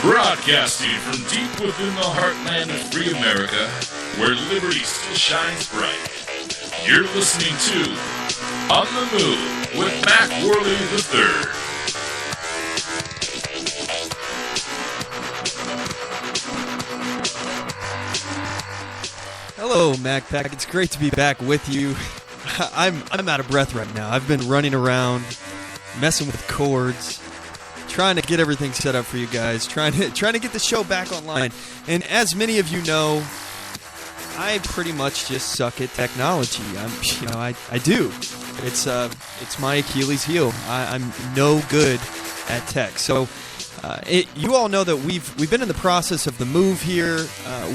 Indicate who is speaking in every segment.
Speaker 1: Broadcasting from deep within the heartland of free America, where liberty still shines bright. You're listening to On the Move with Mack Worley III.
Speaker 2: Hello, Mack Pack. It's great to be back with you. I'm out of breath right now. I've been running around, messing with cords, trying to get everything set up for you guys, trying to get the show back online. And as many of you know, I pretty much just suck at technology. I do. It's my Achilles heel. I'm no good at tech. So you all know that we've been in the process of the move here.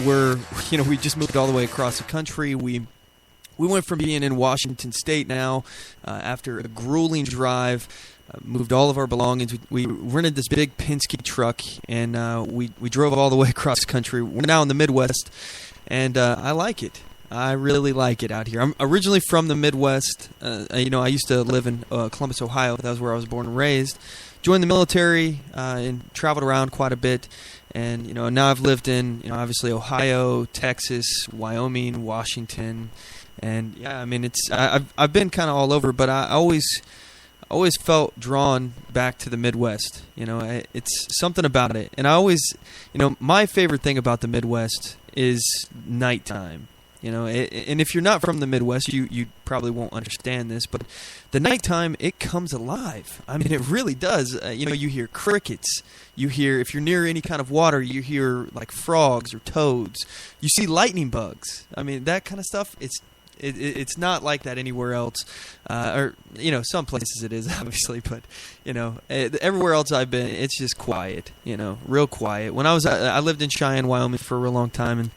Speaker 2: We just moved all the way across the country. We went from being in Washington State now after a grueling drive. Moved all of our belongings. We rented this big Penske truck, and we drove all the way across the country. We're now in the Midwest, and I like it. I really like it out here. I'm originally from the Midwest. I used to live in Columbus, Ohio. That was where I was born and raised. Joined the military and traveled around quite a bit. And now I've lived in obviously Ohio, Texas, Wyoming, Washington, and yeah, I mean I've been kind of all over, but I always felt drawn back to the Midwest. It's something about it. And I always, my favorite thing about the Midwest is nighttime. And if you're not from the Midwest, you probably won't understand this, but the nighttime, it comes alive. I mean, it really does. You hear crickets. You hear, if you're near any kind of water, you hear like frogs or toads. You see lightning bugs. I mean, that kind of stuff, it's not like that anywhere else, or some places it is obviously, but everywhere else I've been, it's just quiet, real quiet. When I lived in Cheyenne, Wyoming for a real long time, and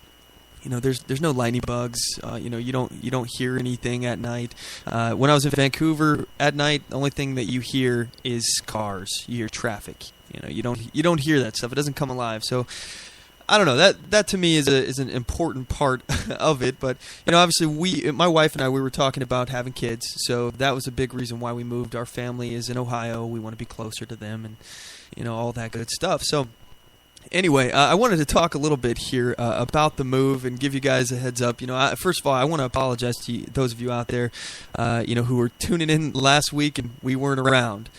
Speaker 2: there's no lightning bugs. You don't hear anything at night. When I was in Vancouver at night, the only thing that you hear is cars. You hear traffic. You don't hear that stuff. It doesn't come alive. So I don't know. That to me is an important part of it. But obviously my wife and I, we were talking about having kids, so that was a big reason why we moved. Our family is in Ohio. We want to be closer to them, and all that good stuff. So anyway, I wanted to talk a little bit here about the move and give you guys a heads up. First of all, I want to apologize to those of you out there, who were tuning in last week and we weren't around.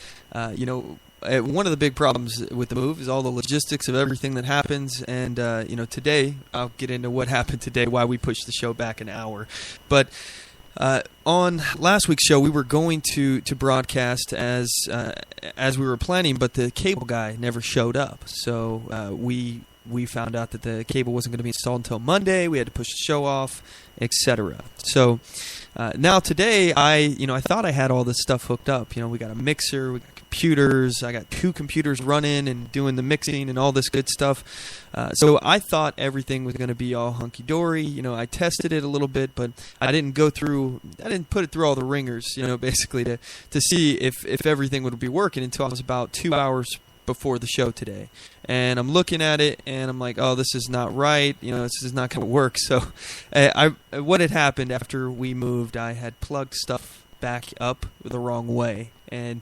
Speaker 2: One of the big problems with the move is all the logistics of everything that happens. And, today, I'll get into what happened today, why we pushed the show back an hour. But on last week's show, we were going to broadcast as we were planning, but the cable guy never showed up. So we found out that the cable wasn't going to be installed until Monday. We had to push the show off, etc. So now today, I thought I had all this stuff hooked up. We got a mixer, we got computers. I got 2 computers running and doing the mixing and all this good stuff. So I thought everything was going to be all hunky-dory. I tested it a little bit, but I didn't put it through all the ringers, basically to see if everything would be working until I was about 2 hours before the show today. And I'm looking at it and I'm like, oh, this is not right. This is not going to work. So what had happened after we moved, I had plugged stuff back up the wrong way. And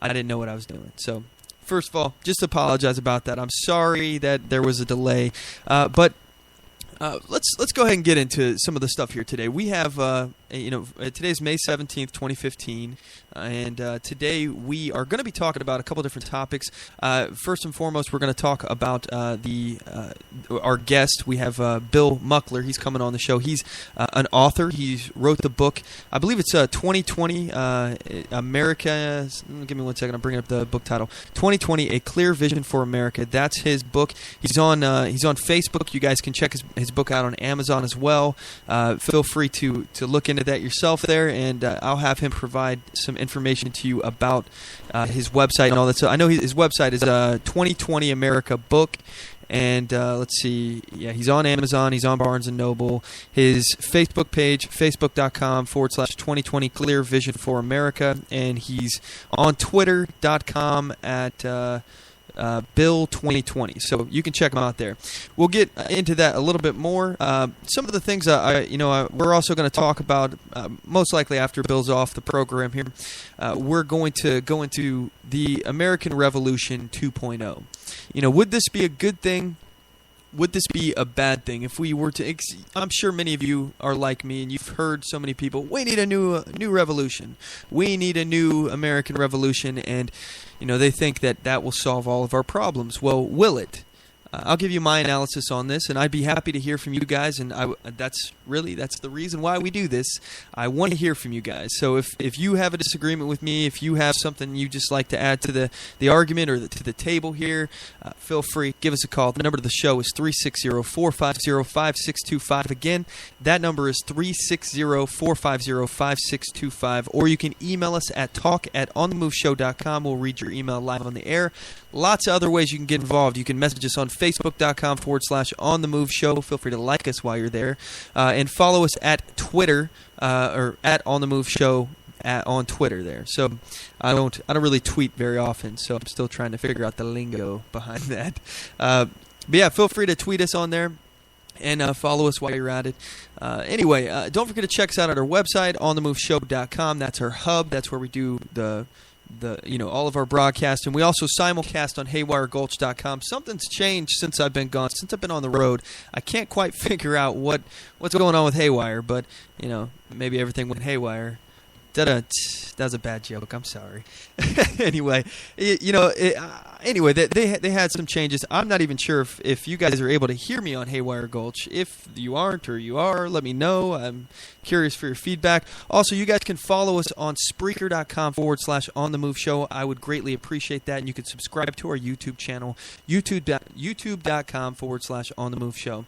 Speaker 2: I didn't know what I was doing. So first of all, just apologize about that. I'm sorry that there was a delay. But let's go ahead and get into some of the stuff here today. We have, today's May 17th, 2015, and today we are going to be talking about a couple different topics. First and foremost, we're going to talk about our guest. We have Bill Muckler. He's coming on the show. He's an author. He wrote the book. I believe it's 2020 America. Give me one second. I'm bringing up the book title. 2020: A Clear Vision for America. That's his book. He's on Facebook. You guys can check his book out on Amazon as well. Feel free to look into that yourself there, and I'll have him provide some information to you about his website and all that. So I know his website is 2020 America Book, and let's see, yeah, he's on Amazon, he's on Barnes & Noble. His Facebook page, facebook.com/2020 Clear Vision for America, and he's on twitter.com at Bill 2020. So you can check them out there. We'll get into that a little bit more. Some of the things we're also going to talk about, most likely after Bill's off the program here. We're going to go into the American Revolution 2.0. would this be a good thing? Would this be a bad thing if we were to? I'm sure many of you are like me, and you've heard so many people. We need a new revolution. We need a new American revolution, and they think that will solve all of our problems. Well, will it? I'll give you my analysis on this, and I'd be happy to hear from you guys. And that's the reason why we do this. I want to hear from you guys. So if you have a disagreement with me, if you have something you just like to add to the argument or to the table here, feel free. Give us a call. The number to the show is 360-450-5625. Again, that number is 360-450-5625. Or you can email us at talk@onthemoveshow.com. We'll read your email live on the air. Lots of other ways you can get involved. You can message us on Facebook.com/OnTheMoveShow. Feel free to like us while you're there. And follow us at Twitter, or at OnTheMoveShow on Twitter there. So I don't really tweet very often, so I'm still trying to figure out the lingo behind that. But yeah, feel free to tweet us on there. And follow us while you're at it. Anyway, don't forget to check us out at our website, OnTheMoveShow.com. That's our hub. That's where we do all of our broadcasts, and we also simulcast on HaywireGulch.com. Something's changed since I've been gone, since I've been on the road. I can't quite figure out what's going on with Haywire, but maybe everything went haywire. That was a bad joke. I'm sorry. Anyway, anyway, they had some changes. I'm not even sure if you guys are able to hear me on Haywire Gulch. If you aren't or you are, let me know. I'm curious for your feedback. Also, you guys can follow us on Spreaker.com/OnTheMoveShow. I would greatly appreciate that. And you can subscribe to our YouTube channel, YouTube.com/OnTheMoveShow.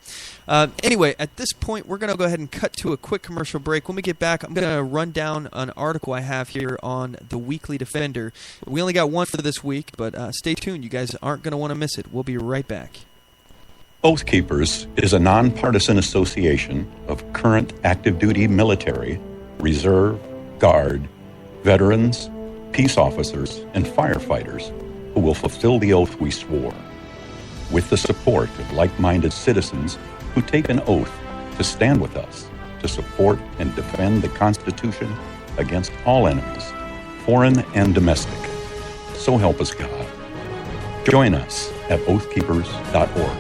Speaker 2: Anyway, at this point, we're going to go ahead and cut to a quick commercial break. When we get back, I'm going to run down an article I have here on the Weekly Defender. We only got one for this week, but stay tuned. You guys aren't going to want to miss it. We'll be right back.
Speaker 3: Oath Keepers is a nonpartisan association of current active duty military, reserve, guard, veterans, peace officers, and firefighters who will fulfill the oath we swore. With the support of like-minded citizens who take an oath to stand with us, to support and defend the Constitution against all enemies, foreign and domestic. So help us God. Join us at oathkeepers.org.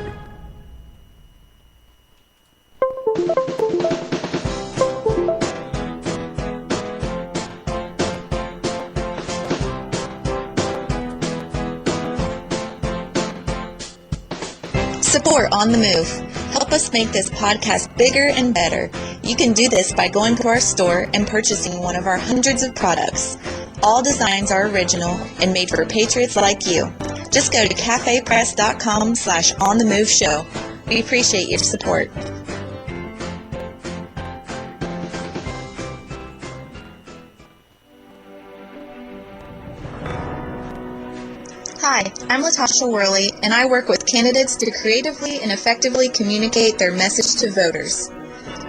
Speaker 4: Support On The Move. Help us make this podcast bigger and better. You can do this by going to our store and purchasing one of our hundreds of products. All designs are original and made for patriots like you. Just go to cafepress.com/OnTheMoveShow. We appreciate your support. Hi, I'm Latasha Worley, and I work with candidates to creatively and effectively communicate their message to voters.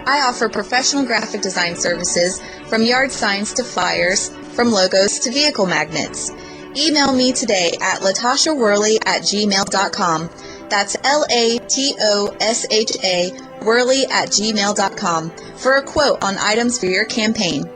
Speaker 4: I offer professional graphic design services, from yard signs to flyers, from logos to vehicle magnets. Email me today at latashaworley@gmail.com. That's LATOSHA Worley@gmail.com for a quote on items for your campaign.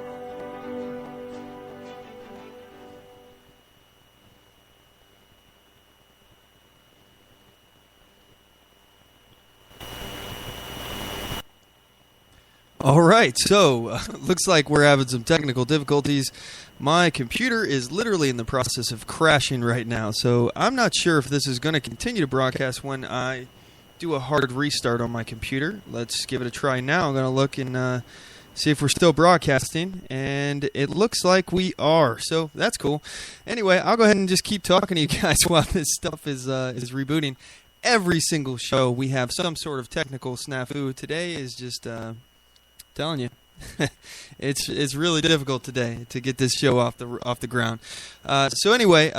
Speaker 2: All right, so looks like we're having some technical difficulties. My computer is literally in the process of crashing right now, so I'm not sure if this is going to continue to broadcast when I do a hard restart on my computer. Let's give it a try now. I'm going to look and see if we're still broadcasting, and it looks like we are, so that's cool. Anyway, I'll go ahead and just keep talking to you guys while this stuff is rebooting. Every single show we have some sort of technical snafu. Today is just... telling you, it's really difficult today to get this show off the ground. So anyway,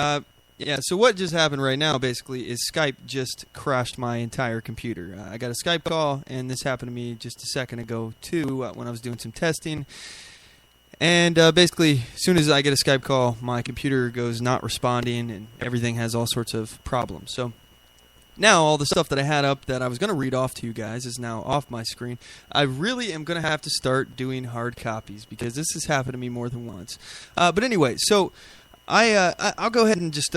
Speaker 2: so what just happened right now basically is Skype just crashed my entire computer. I got a Skype call, and this happened to me just a second ago too when I was doing some testing. And basically, as soon as I get a Skype call, my computer goes not responding, and everything has all sorts of problems. So now all the stuff that I had up that I was going to read off to you guys is now off my screen. I really am going to have to start doing hard copies because this has happened to me more than once. But anyway, so I'll go ahead and just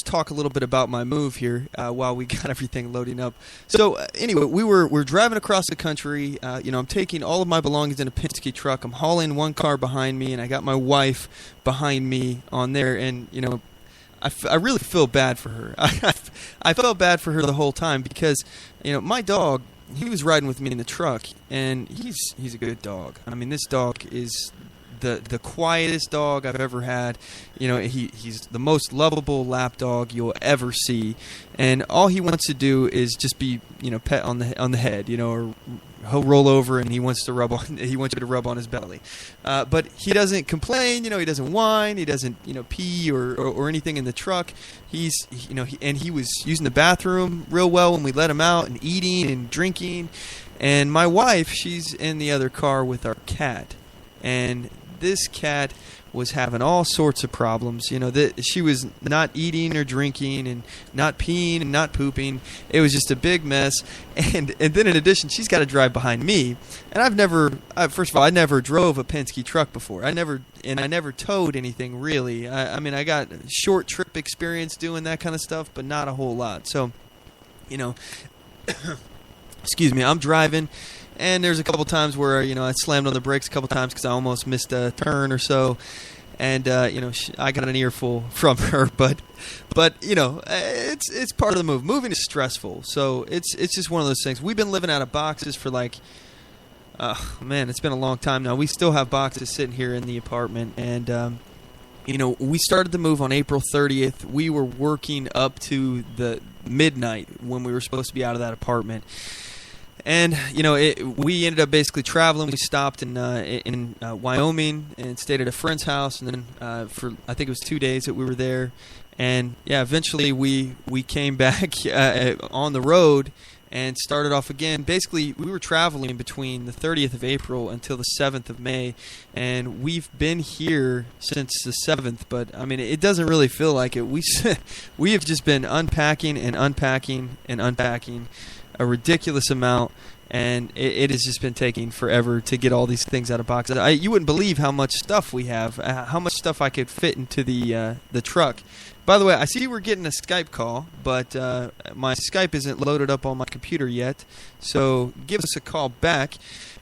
Speaker 2: talk a little bit about my move here while we got everything loading up. So anyway, we're driving across the country. I'm taking all of my belongings in a Penske truck. I'm hauling one car behind me, and I got my wife behind me on there. And I really feel bad for her. I felt bad for her the whole time because my dog, he was riding with me in the truck, and he's a good dog. I mean, this dog is the quietest dog I've ever had. He's the most lovable lap dog you'll ever see, and all he wants to do is just be pet on the head, or he'll roll over and he wants you to rub on his belly. But he doesn't complain, he doesn't whine, he doesn't pee or anything in the truck. He was using the bathroom real well when we let him out, and eating and drinking. And my wife, she's in the other car with our cat, and this cat was having all sorts of problems. She was not eating or drinking and not peeing and not pooping. It was just a big mess. And then in addition, she's got to drive behind me. And first of all, I never drove a Penske truck before. I never towed anything really. I got short trip experience doing that kind of stuff, but not a whole lot. So, excuse me, I'm driving. And there's a couple times where, I slammed on the brakes a couple times because I almost missed a turn or so. And, I got an earful from her. But it's part of the move. Moving is stressful. So it's just one of those things. We've been living out of boxes for it's been a long time now. We still have boxes sitting here in the apartment. And, we started the move on April 30th. We were working up to the midnight when we were supposed to be out of that apartment. And, we ended up basically traveling. We stopped in Wyoming and stayed at a friend's house. And then for, I think it was 2 days that we were there. And, yeah, eventually we came back on the road and started off again. Basically, we were traveling between the 30th of April until the 7th of May. And we've been here since the 7th. But, it doesn't really feel like it. We have just been unpacking and unpacking and unpacking a ridiculous amount, and it has just been taking forever to get all these things out of boxes. You wouldn't believe how much stuff we have, how much stuff I could fit into the truck. By the way, I see we're getting a Skype call, but my Skype isn't loaded up on my computer yet, so give us a call back,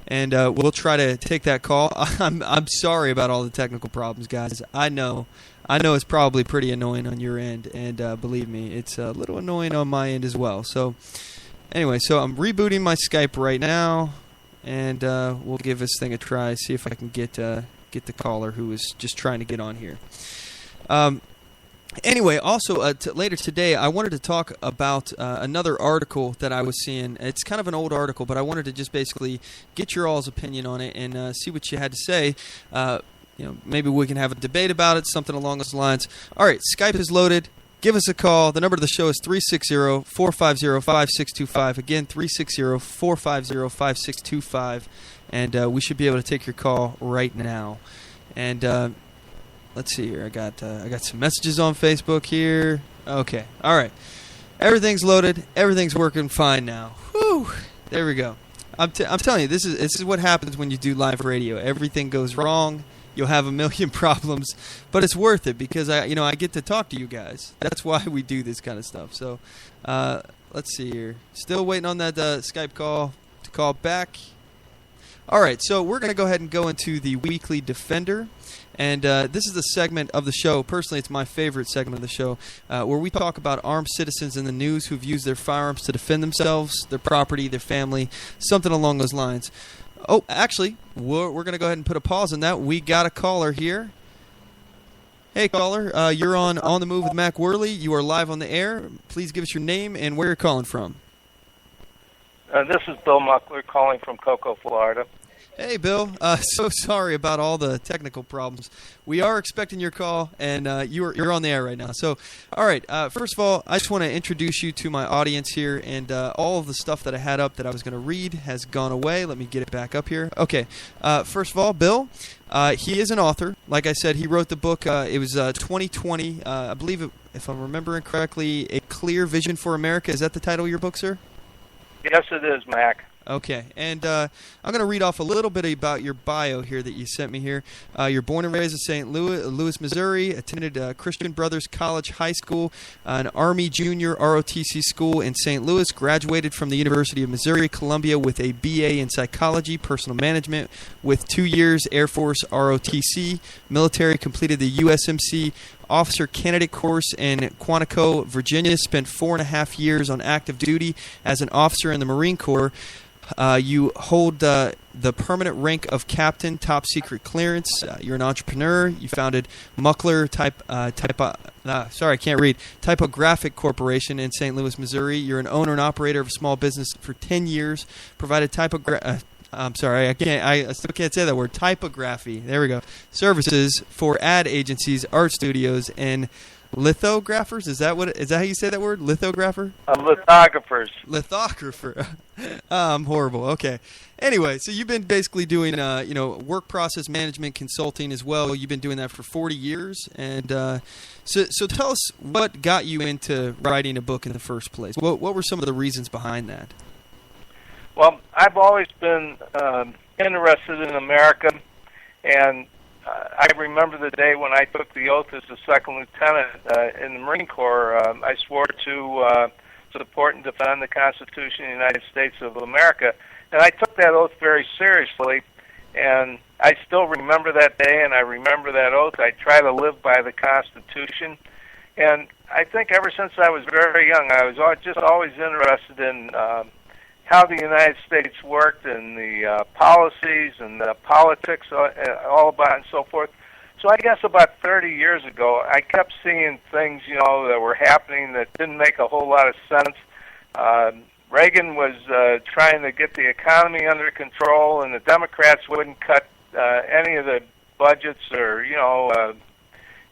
Speaker 2: and we'll try to take that call. I'm sorry about all the technical problems, guys. I know it's probably pretty annoying on your end, and believe me, it's a little annoying on my end as well. So anyway, so I'm rebooting my Skype right now, and we'll give this thing a try, see if I can get the caller who is just trying to get on here. Anyway, also later today, I wanted to talk about another article that I was seeing. It's kind of an old article, but I wanted to just basically get your all's opinion on it and see what you had to say. Maybe we can have a debate about it, something along those lines. All right, Skype is loaded. Give us a call. The number to the show is 360-450-5625. Again, 360-450-5625. And we should be able to take your call right now. And let's see here. I got some messages on Facebook here. Okay. All right. Everything's loaded. Everything's working fine now. Whew. There we go. I'm telling you, this is what happens when you do live radio. Everything goes wrong. You'll have a million problems, but it's worth it because I get to talk to you guys. That's why we do this kind of stuff. So, let's see here. Still waiting on that Skype call to call back. All right, so we're going to go ahead and go into the Weekly Defender. And this is the segment of the show. Personally, it's my favorite segment of the show, where we talk about armed citizens in the news who've used their firearms to defend themselves, their property, their family, something along those lines. Oh, actually, we're going to go ahead and put a pause on that. We got a caller here. Hey, caller, you're on the Move with Mack Worley. You are live on the air. Please give us your name and where you're calling from.
Speaker 5: This is Bill Muckler calling from Cocoa, Florida.
Speaker 2: Hey, Bill. So sorry about all the technical problems. We are expecting your call, and you're on the air right now. So, all right. First of all, I just want to introduce you to my audience here, and all of the stuff that I had up that I was going to read has gone away. Let me get it back up here. Okay. First of all, Bill, he is an author. Like I said, he wrote the book. It was 2020. I believe, if I'm remembering correctly, A Clear Vision for America. Is that the title of your book, sir?
Speaker 5: Yes, it is, Mac.
Speaker 2: Okay, and I'm going to read off a little bit about your bio here that you sent me here. You're born and raised in St. Louis, Missouri, attended Christian Brothers College High School, an Army Junior ROTC school in St. Louis, graduated from the University of Missouri, Columbia with a BA in Psychology, Personal Management, with 2 years Air Force ROTC, military, completed the USMC Officer Candidate course in Quantico, Virginia, spent 4.5 years on active duty as an officer in the Marine Corps. You hold the permanent rank of captain, top secret clearance. You're an entrepreneur. You founded Muckler Typographic Corporation in St. Louis, Missouri. You're an owner and operator of a small business for 10 years. Provided I'm sorry, I still can't say that word. Typography. There we go. Services for ad agencies, art studios, and lithographers. Is that how you say that word? Lithographer?
Speaker 5: Lithographers.
Speaker 2: Lithographer. I'm horrible. Okay. Anyway, so you've been basically doing work process management consulting as well. You've been doing that for 40 years, and so tell us what got you into writing a book in the first place. What were some of the reasons behind that?
Speaker 5: Well, I've always been interested in America, and I remember the day when I took the oath as a second lieutenant in the Marine Corps. I swore to support and defend the Constitution of the United States of America, and I took that oath very seriously, and I still remember that day, and I remember that oath. I try to live by the Constitution, and I think ever since I was very young, I was just always interested in how the United States worked and the policies and the politics all about and so forth. So I guess about 30 years ago, I kept seeing things, that were happening that didn't make a whole lot of sense. Reagan was trying to get the economy under control, and the Democrats wouldn't cut any of the budgets or,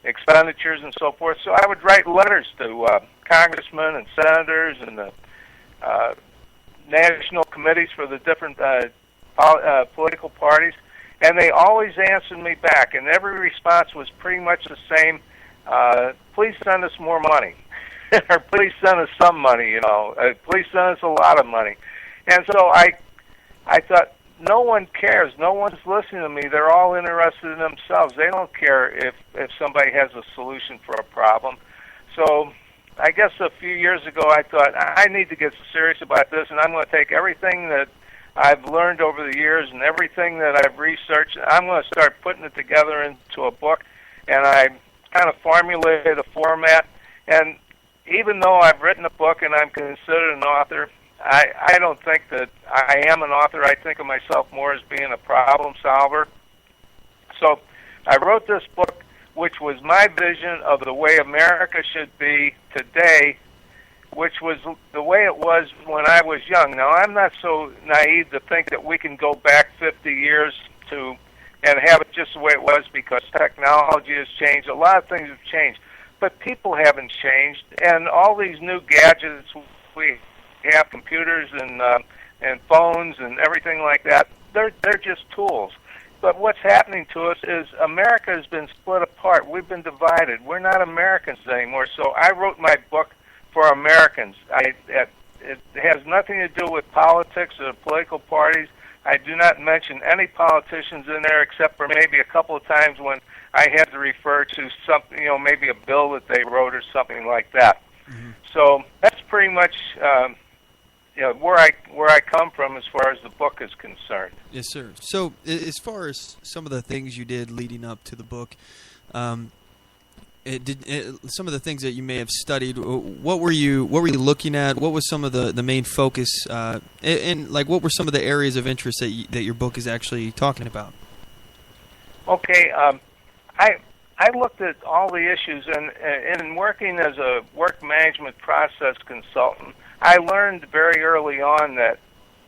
Speaker 5: expenditures and so forth. So I would write letters to congressmen and senators and the national committees for the different political parties, and they always answered me back, and every response was pretty much the same. Please send us more money, or please send us some money, please send us a lot of money. And so I thought, no one cares. No one's listening to me. They're all interested in themselves. They don't care if somebody has a solution for a problem. So I guess a few years ago I thought, I need to get serious about this, and I'm going to take everything that I've learned over the years and everything that I've researched, I'm going to start putting it together into a book, and I kind of formulated a format. And even though I've written a book and I'm considered an author, I don't think that I am an author. I think of myself more as being a problem solver. So I wrote this book, which was my vision of the way America should be today, which was the way it was when I was young. Now, I'm not so naive to think that we can go back 50 years and have it just the way it was, because technology has changed. A lot of things have changed, but people haven't changed. And all these new gadgets, we have computers and phones and everything like that, they're just tools. But what's happening to us is America has been split apart. We've been divided. We're not Americans anymore. So I wrote my book for Americans. It has nothing to do with politics or political parties. I do not mention any politicians in there, except for maybe a couple of times when I had to refer to something, maybe a bill that they wrote or something like that. Mm-hmm. So that's pretty much where I come from as far as the book is concerned.
Speaker 2: Yes, sir. So as far as some of the things you did leading up to the book, some of the things that you may have studied, what were you looking at? What was some of the main focus, and what were some of the areas of interest that your book is actually talking about?
Speaker 5: Okay, I looked at all the issues, and in working as a work management process consultant, I learned very early on that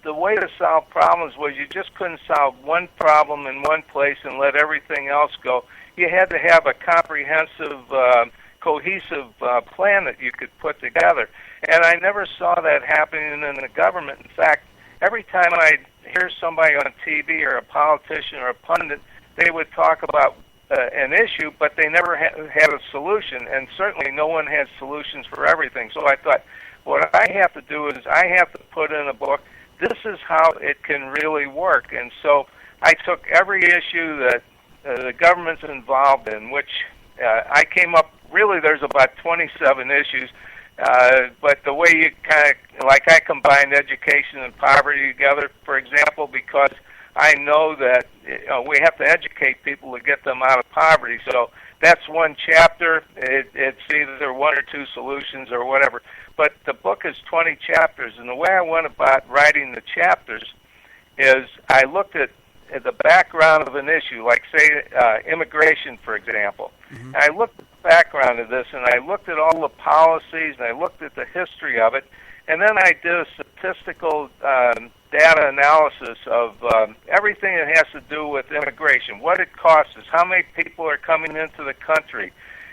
Speaker 5: the way to solve problems was you just couldn't solve one problem in one place and let everything else go. You had to have a comprehensive, cohesive plan that you could put together. And I never saw that happening in the government. In fact, every time I'd hear somebody on TV or a politician or a pundit, they would talk about an issue, but they never had a solution. And certainly no one had solutions for everything. So I thought, what I have to do is I have to put in a book this is how it can really work. And so I took every issue that the government's involved in, which I came up, really there's about 27 issues, but the way you kind of, like I combined education and poverty together, for example, because I know that we have to educate people to get them out of poverty. So that's one chapter. It's either one or two solutions or whatever. But the book is 20 chapters, and the way I went about writing the chapters is I looked at the background of an issue, like, say, immigration, for example. Mm-hmm. And I looked at the background of this, and I looked at all the policies, and I looked at the history of it, and then I did a statistical data analysis of everything that has to do with immigration, what it costs us, how many people are coming into the country.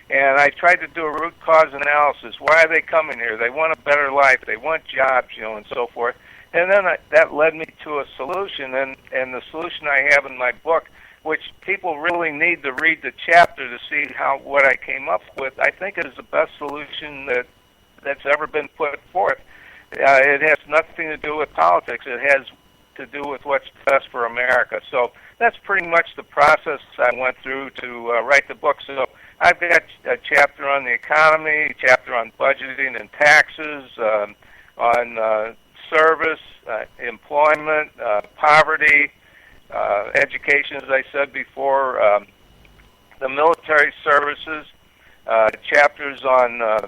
Speaker 5: And I tried to do a root cause analysis. Why are they coming here? They want a better life. They want jobs, and so forth. And then that led me to a solution, and the solution I have in my book, which people really need to read the chapter to see what I came up with, I think is the best solution that's ever been put forth. It has nothing to do with politics. It has to do with what's best for America. So that's pretty much the process I went through to write the book. So I've got a chapter on the economy, a chapter on budgeting and taxes, on service, employment, poverty, education, as I said before, the military services, chapters on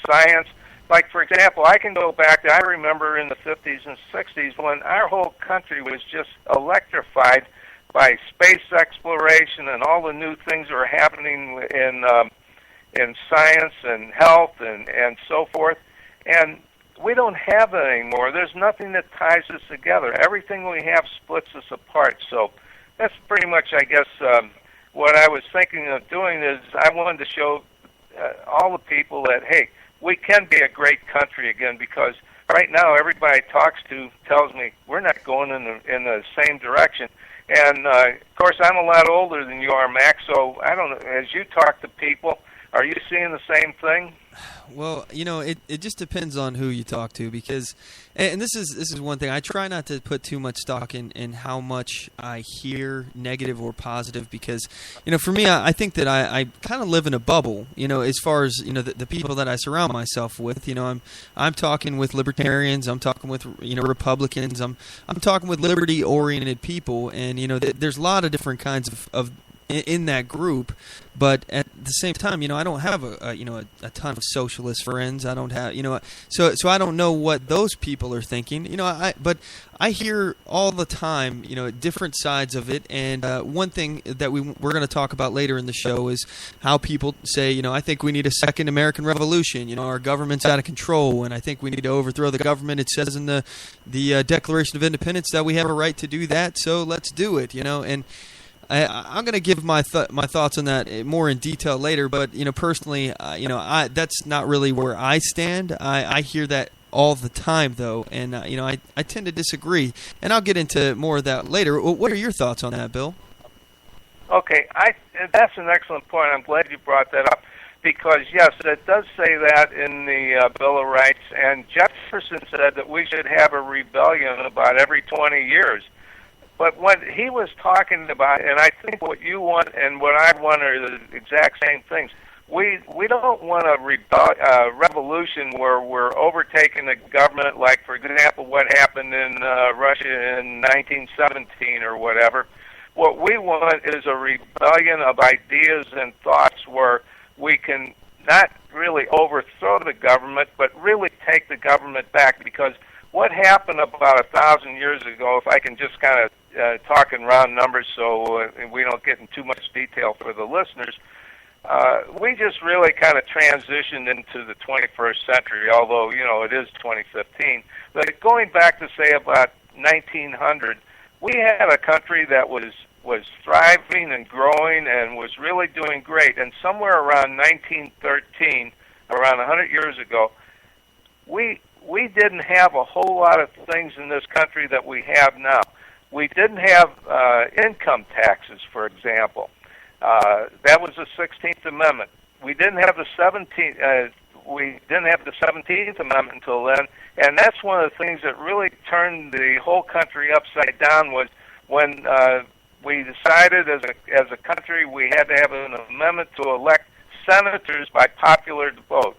Speaker 5: science. Like, for example, I can go back I remember in the 50s and 60s when our whole country was just electrified by space exploration and all the new things that were happening in science and health and so forth. And we don't have that anymore. There's nothing that ties us together. Everything we have splits us apart. So that's pretty much, I guess, what I was thinking of doing is I wanted to show all the people that, hey, we can be a great country again, because right now everybody I talk to tells me we're not going in the same direction. And, of course, I'm a lot older than you are, Mack, so I don't know, as you talk to people, are you seeing the same thing?
Speaker 2: Well, it just depends on who you talk to, because, and this is one thing, I try not to put too much stock in how much I hear negative or positive, because, for me, I think that I kind of live in a bubble, as far as, the people that I surround myself with. I'm talking with libertarians, I'm talking with, Republicans, I'm talking with liberty-oriented people, and, there's a lot of different kinds of in that group, but at the same time, I don't have a ton of socialist friends. I don't have, so I don't know what those people are thinking. But I hear all the time, different sides of it. And one thing that we're going to talk about later in the show is how people say, I think we need a second American Revolution. Our government's out of control, and I think we need to overthrow the government. It says in the Declaration of Independence that we have a right to do that, so let's do it. And I'm going to give my thoughts on that more in detail later, but personally, that's not really where I stand. I hear that all the time, though, and I tend to disagree, and I'll get into more of that later. What are your thoughts on that, Bill?
Speaker 5: Okay, that's an excellent point. I'm glad you brought that up, because yes, it does say that in the Bill of Rights, and Jefferson said that we should have a rebellion about every 20 years. But what he was talking about, and I think what you want and what I want are the exact same things. We don't want a revolution where we're overtaking the government, like, for example, what happened in Russia in 1917 or whatever. What we want is a rebellion of ideas and thoughts where we can not really overthrow the government, but really take the government back, because what happened about 1,000 years ago, if I can just kind of talk in round numbers so we don't get in too much detail for the listeners, we just really kind of transitioned into the 21st century, although, it is 2015. But going back to, say, about 1900, we had a country that was thriving and growing and was really doing great. And somewhere around 1913, around 100 years ago, we didn't have a whole lot of things in this country that we have now. We didn't have income taxes, for example. That was the 16th Amendment. We didn't have the 17th. we didn't have the 17th Amendment until then, and that's one of the things that really turned the whole country upside down was when we decided as a country we had to have an amendment to elect senators by popular vote.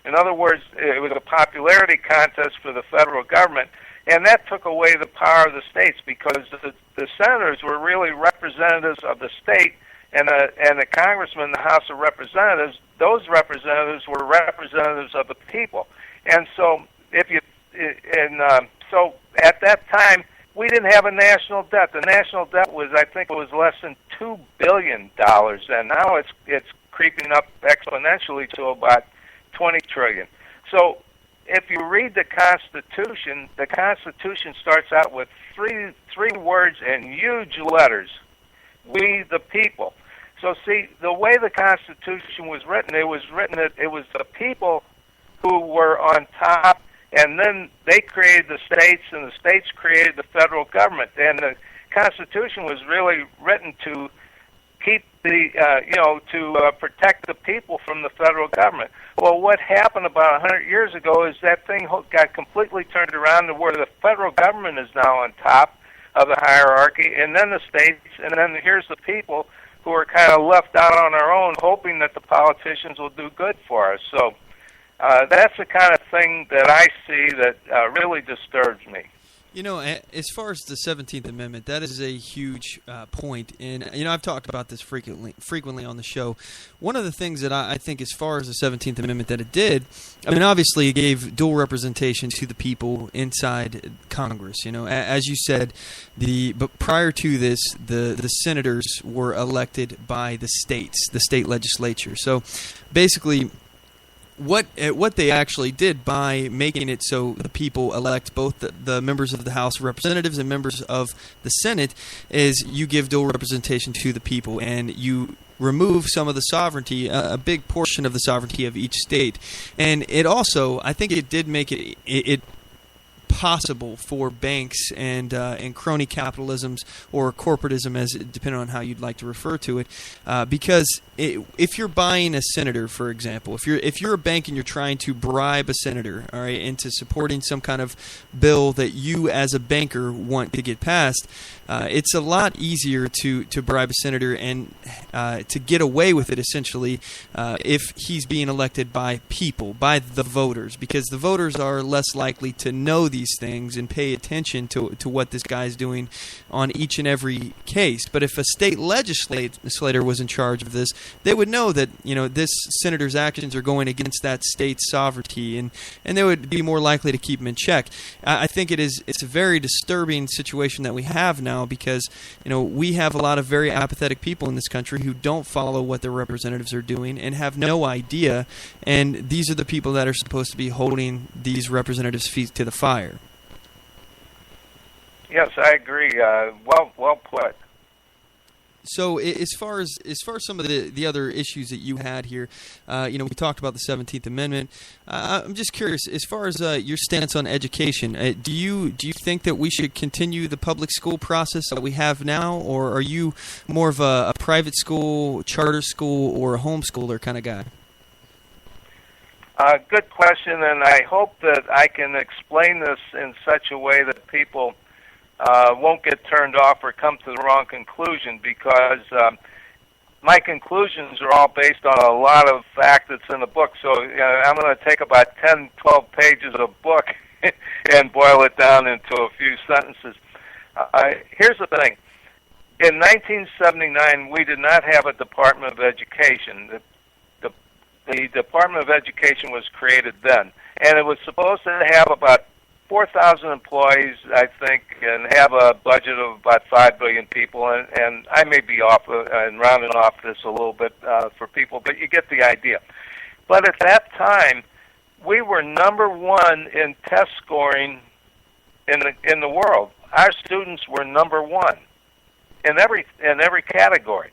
Speaker 5: In other words, it was a popularity contest for the federal government, and that took away the power of the states because the senators were really representatives of the state, and the congressmen in the House of Representatives, those representatives were representatives of the people. And so so at that time, we didn't have a national debt. The national debt was, I think, it was less than $2 billion, and now it's creeping up exponentially to about $20 trillion. So if you read the Constitution starts out with three words in huge letters: "We the people." So see, the way the Constitution was written, it was the people who were on top, and then they created the states, and the states created the federal government. And the Constitution was really written to keep to protect the people from the federal government. Well, what happened about 100 years ago is that thing got completely turned around to where the federal government is now on top of the hierarchy, and then the states, and then here's the people who are kind of left out on our own, hoping that the politicians will do good for us. So that's the kind of thing that I see that really disturbs me.
Speaker 2: You know, as far as the 17th Amendment, that is a huge point. And, I've talked about this frequently on the show. One of the things that I think as far as the 17th Amendment that it did, obviously it gave dual representation to the people inside Congress. As you said, but prior to this, the senators were elected by the states, the state legislature. So basically, what they actually did by making it so the people elect both the members of the House of Representatives and members of the Senate is you give dual representation to the people, and you remove some of the sovereignty, a big portion of the sovereignty of each state. And it also, I think it did make it possible for banks and crony capitalisms or corporatism, as depending on how you'd like to refer to it, because if you're buying a senator, for example, if you're a bank and you're trying to bribe a senator, all right, into supporting some kind of bill that you as a banker want to get passed, it's a lot easier to bribe a senator and to get away with it, essentially, if he's being elected by people, by the voters, because the voters are less likely to know these things and pay attention to what this guy's doing on each and every case. But if a state legislator was in charge of this, they would know that this senator's actions are going against that state's sovereignty, and they would be more likely to keep him in check. I think it's a very disturbing situation that we have now, because we have a lot of very apathetic people in this country who don't follow what their representatives are doing and have no idea, and these are the people that are supposed to be holding these representatives' feet to the fire.
Speaker 5: Yes, I agree. Well put.
Speaker 2: So as far as some of the other issues that you had here, we talked about the 17th Amendment. I'm just curious, as far as your stance on education, do you think that we should continue the public school process that we have now, or are you more of a private school, charter school, or a homeschooler kind of guy?
Speaker 5: Good question, and I hope that I can explain this in such a way that people won't get turned off or come to the wrong conclusion, because my conclusions are all based on a lot of fact that's in the book. So I'm going to take about 10, 12 pages of book and boil it down into a few sentences. Here's the thing. In 1979, we did not have a Department of Education. The Department of Education was created then, and it was supposed to have about 4,000 employees, I think, and have a budget of about 5 billion people. And I may be off and rounding off this a little bit for people, but you get the idea. But at that time, we were number one in test scoring in the world. Our students were number one in every category.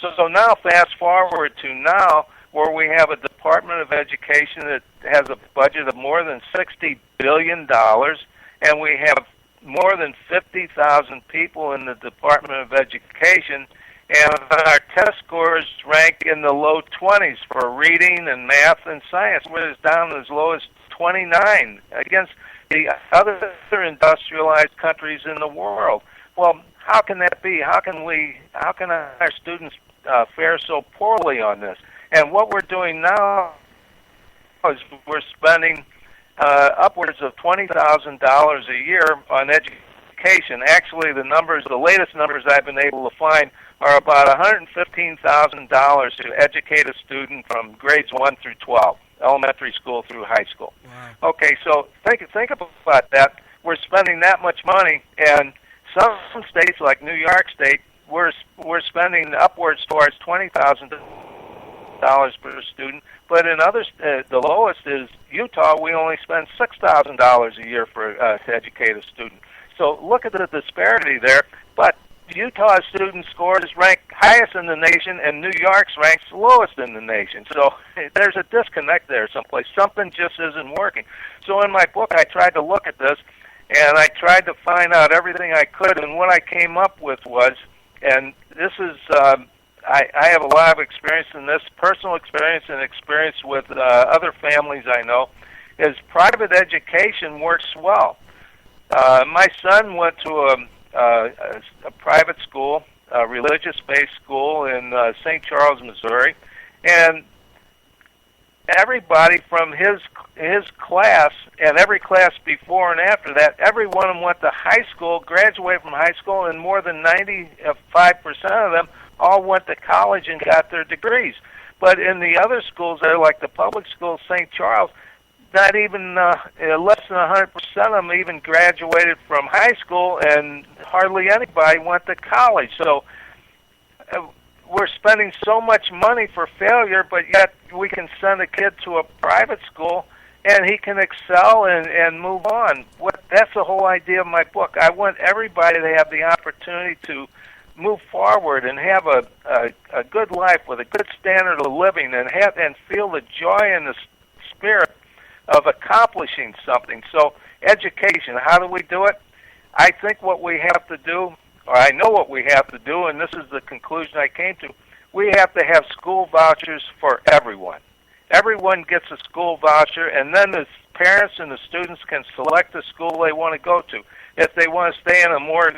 Speaker 5: So now, fast forward to now, where we have a Department of Education that has a budget of more than $60 billion, and we have more than 50,000 people in the Department of Education, and our test scores rank in the low 20s for reading and math and science, where it's down as low as 29 against the other industrialized countries in the world. Well, how can that be? How can our students fare so poorly on this? And what we're doing now is we're spending upwards of $20,000 a year on education. Actually, the latest numbers I've been able to find are about $115,000 to educate a student from grades 1 through 12, elementary school through high school. Wow. Okay, so think about that. We're spending that much money, and some states like New York State, we're spending upwards towards $20,000 per student. But in others, the lowest is Utah. We only spend $6,000 a year to educate a student. So look at the disparity there. But Utah's student scores rank highest in the nation, and New York's ranks lowest in the nation. So there's a disconnect there someplace. Something just isn't working. So in my book, I tried to look at this, and I tried to find out everything I could, and what I came up with was, and this is, I have a lot of experience in this, personal experience and experience with other families I know, is private education works well. My son went to a private school, a religious-based school in St. Charles, Missouri, and everybody from his class and every class before and after that, every one of them went to high school, graduated from high school, and more than 95% of them all went to college and got their degrees. But in the other schools there, like the public school, St. Charles, not even less than 100% of them even graduated from high school, and hardly anybody went to college. So we're spending so much money for failure, but yet we can send a kid to a private school and he can excel and move on. That's the whole idea of my book. I want everybody to have the opportunity to move forward and have a good life with a good standard of living, and feel the joy and the spirit of accomplishing something. So education, how do we do it? I think what we have to do, or I know what we have to do, and this is the conclusion I came to, we have to have school vouchers for everyone. Everyone gets a school voucher, and then the parents and the students can select the school they want to go to. If they want to stay in a more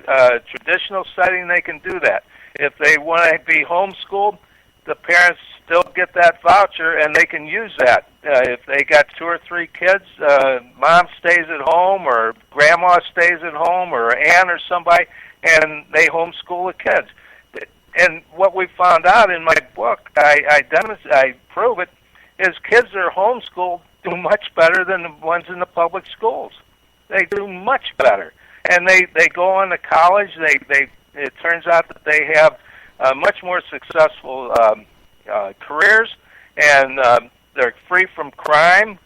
Speaker 5: traditional setting, they can do that. If they want to be homeschooled, the parents still get that voucher, and they can use that. If they got 2 or 3 kids, mom stays at home, or grandma stays at home, or aunt or somebody, and they homeschool the kids. And what we found out in my book, I prove it, is kids that are homeschooled do much better than the ones in the public schools. They do much better. And they go on to college. It turns out that they have much more successful careers, and they're free from crime.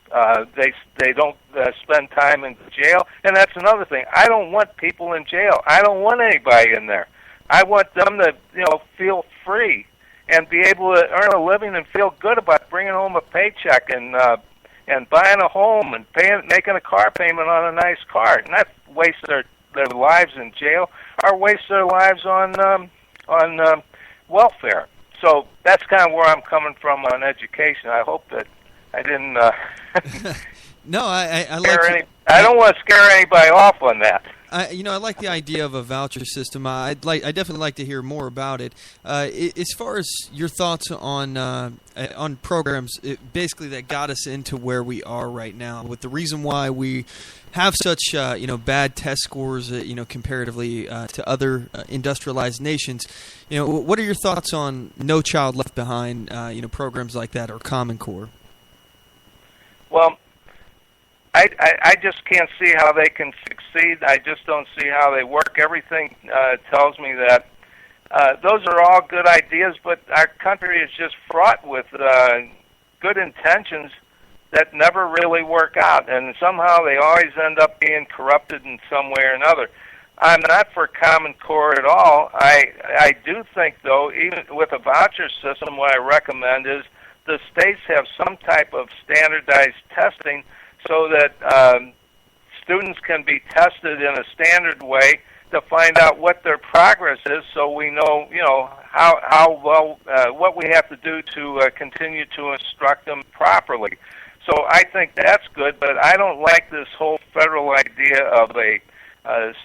Speaker 5: They don't spend time in jail. And that's another thing. I don't want people in jail. I don't want anybody in there. I want them to, feel free and be able to earn a living and feel good about bringing home a paycheck and buying a home and making a car payment on a nice car, and not waste their lives in jail, or waste their lives on welfare. So that's kind of where I'm coming from on education. I hope that I didn't.
Speaker 2: No, I
Speaker 5: I don't want to scare anybody off on that.
Speaker 2: I like the idea of a voucher system. I definitely like to hear more about it. As far as your thoughts on programs, basically that got us into where we are right now, with the reason why we have such bad test scores, comparatively to other industrialized nations. What are your thoughts on No Child Left Behind? Programs like that, or Common Core? Well,
Speaker 5: I just can't see how they can succeed. I just don't see how they work. Everything tells me that those are all good ideas, but our country is just fraught with good intentions that never really work out, and somehow they always end up being corrupted in some way or another. I'm not for Common Core at all. I do think, though, even with a voucher system, what I recommend is the states have some type of standardized testing so that students can be tested in a standard way to find out what their progress is, so we know, how well what we have to do to continue to instruct them properly. So I think that's good, but I don't like this whole federal idea of a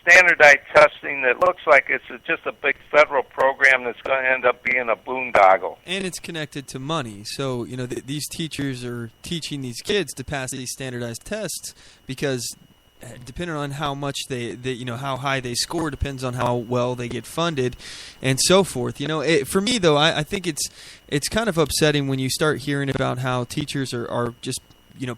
Speaker 5: standardized testing that looks like it's just a big federal program that's going to end up being a boondoggle.
Speaker 2: And it's connected to money. So, these teachers are teaching these kids to pass these standardized tests because depending on how much they how high they score depends on how well they get funded and so forth. For me, though, I think it's kind of upsetting when you start hearing about how teachers are just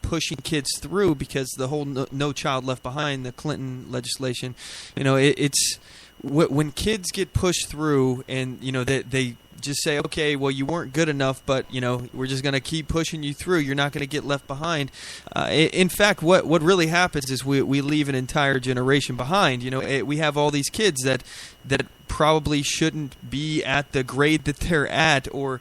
Speaker 2: pushing kids through because the whole No Child Left Behind, the Clinton legislation, it's when kids get pushed through and, they just say, okay, well, you weren't good enough, but, we're just going to keep pushing you through. You're not going to get left behind. In fact, what really happens is we leave an entire generation behind. We have all these kids that probably shouldn't be at the grade that they're at or,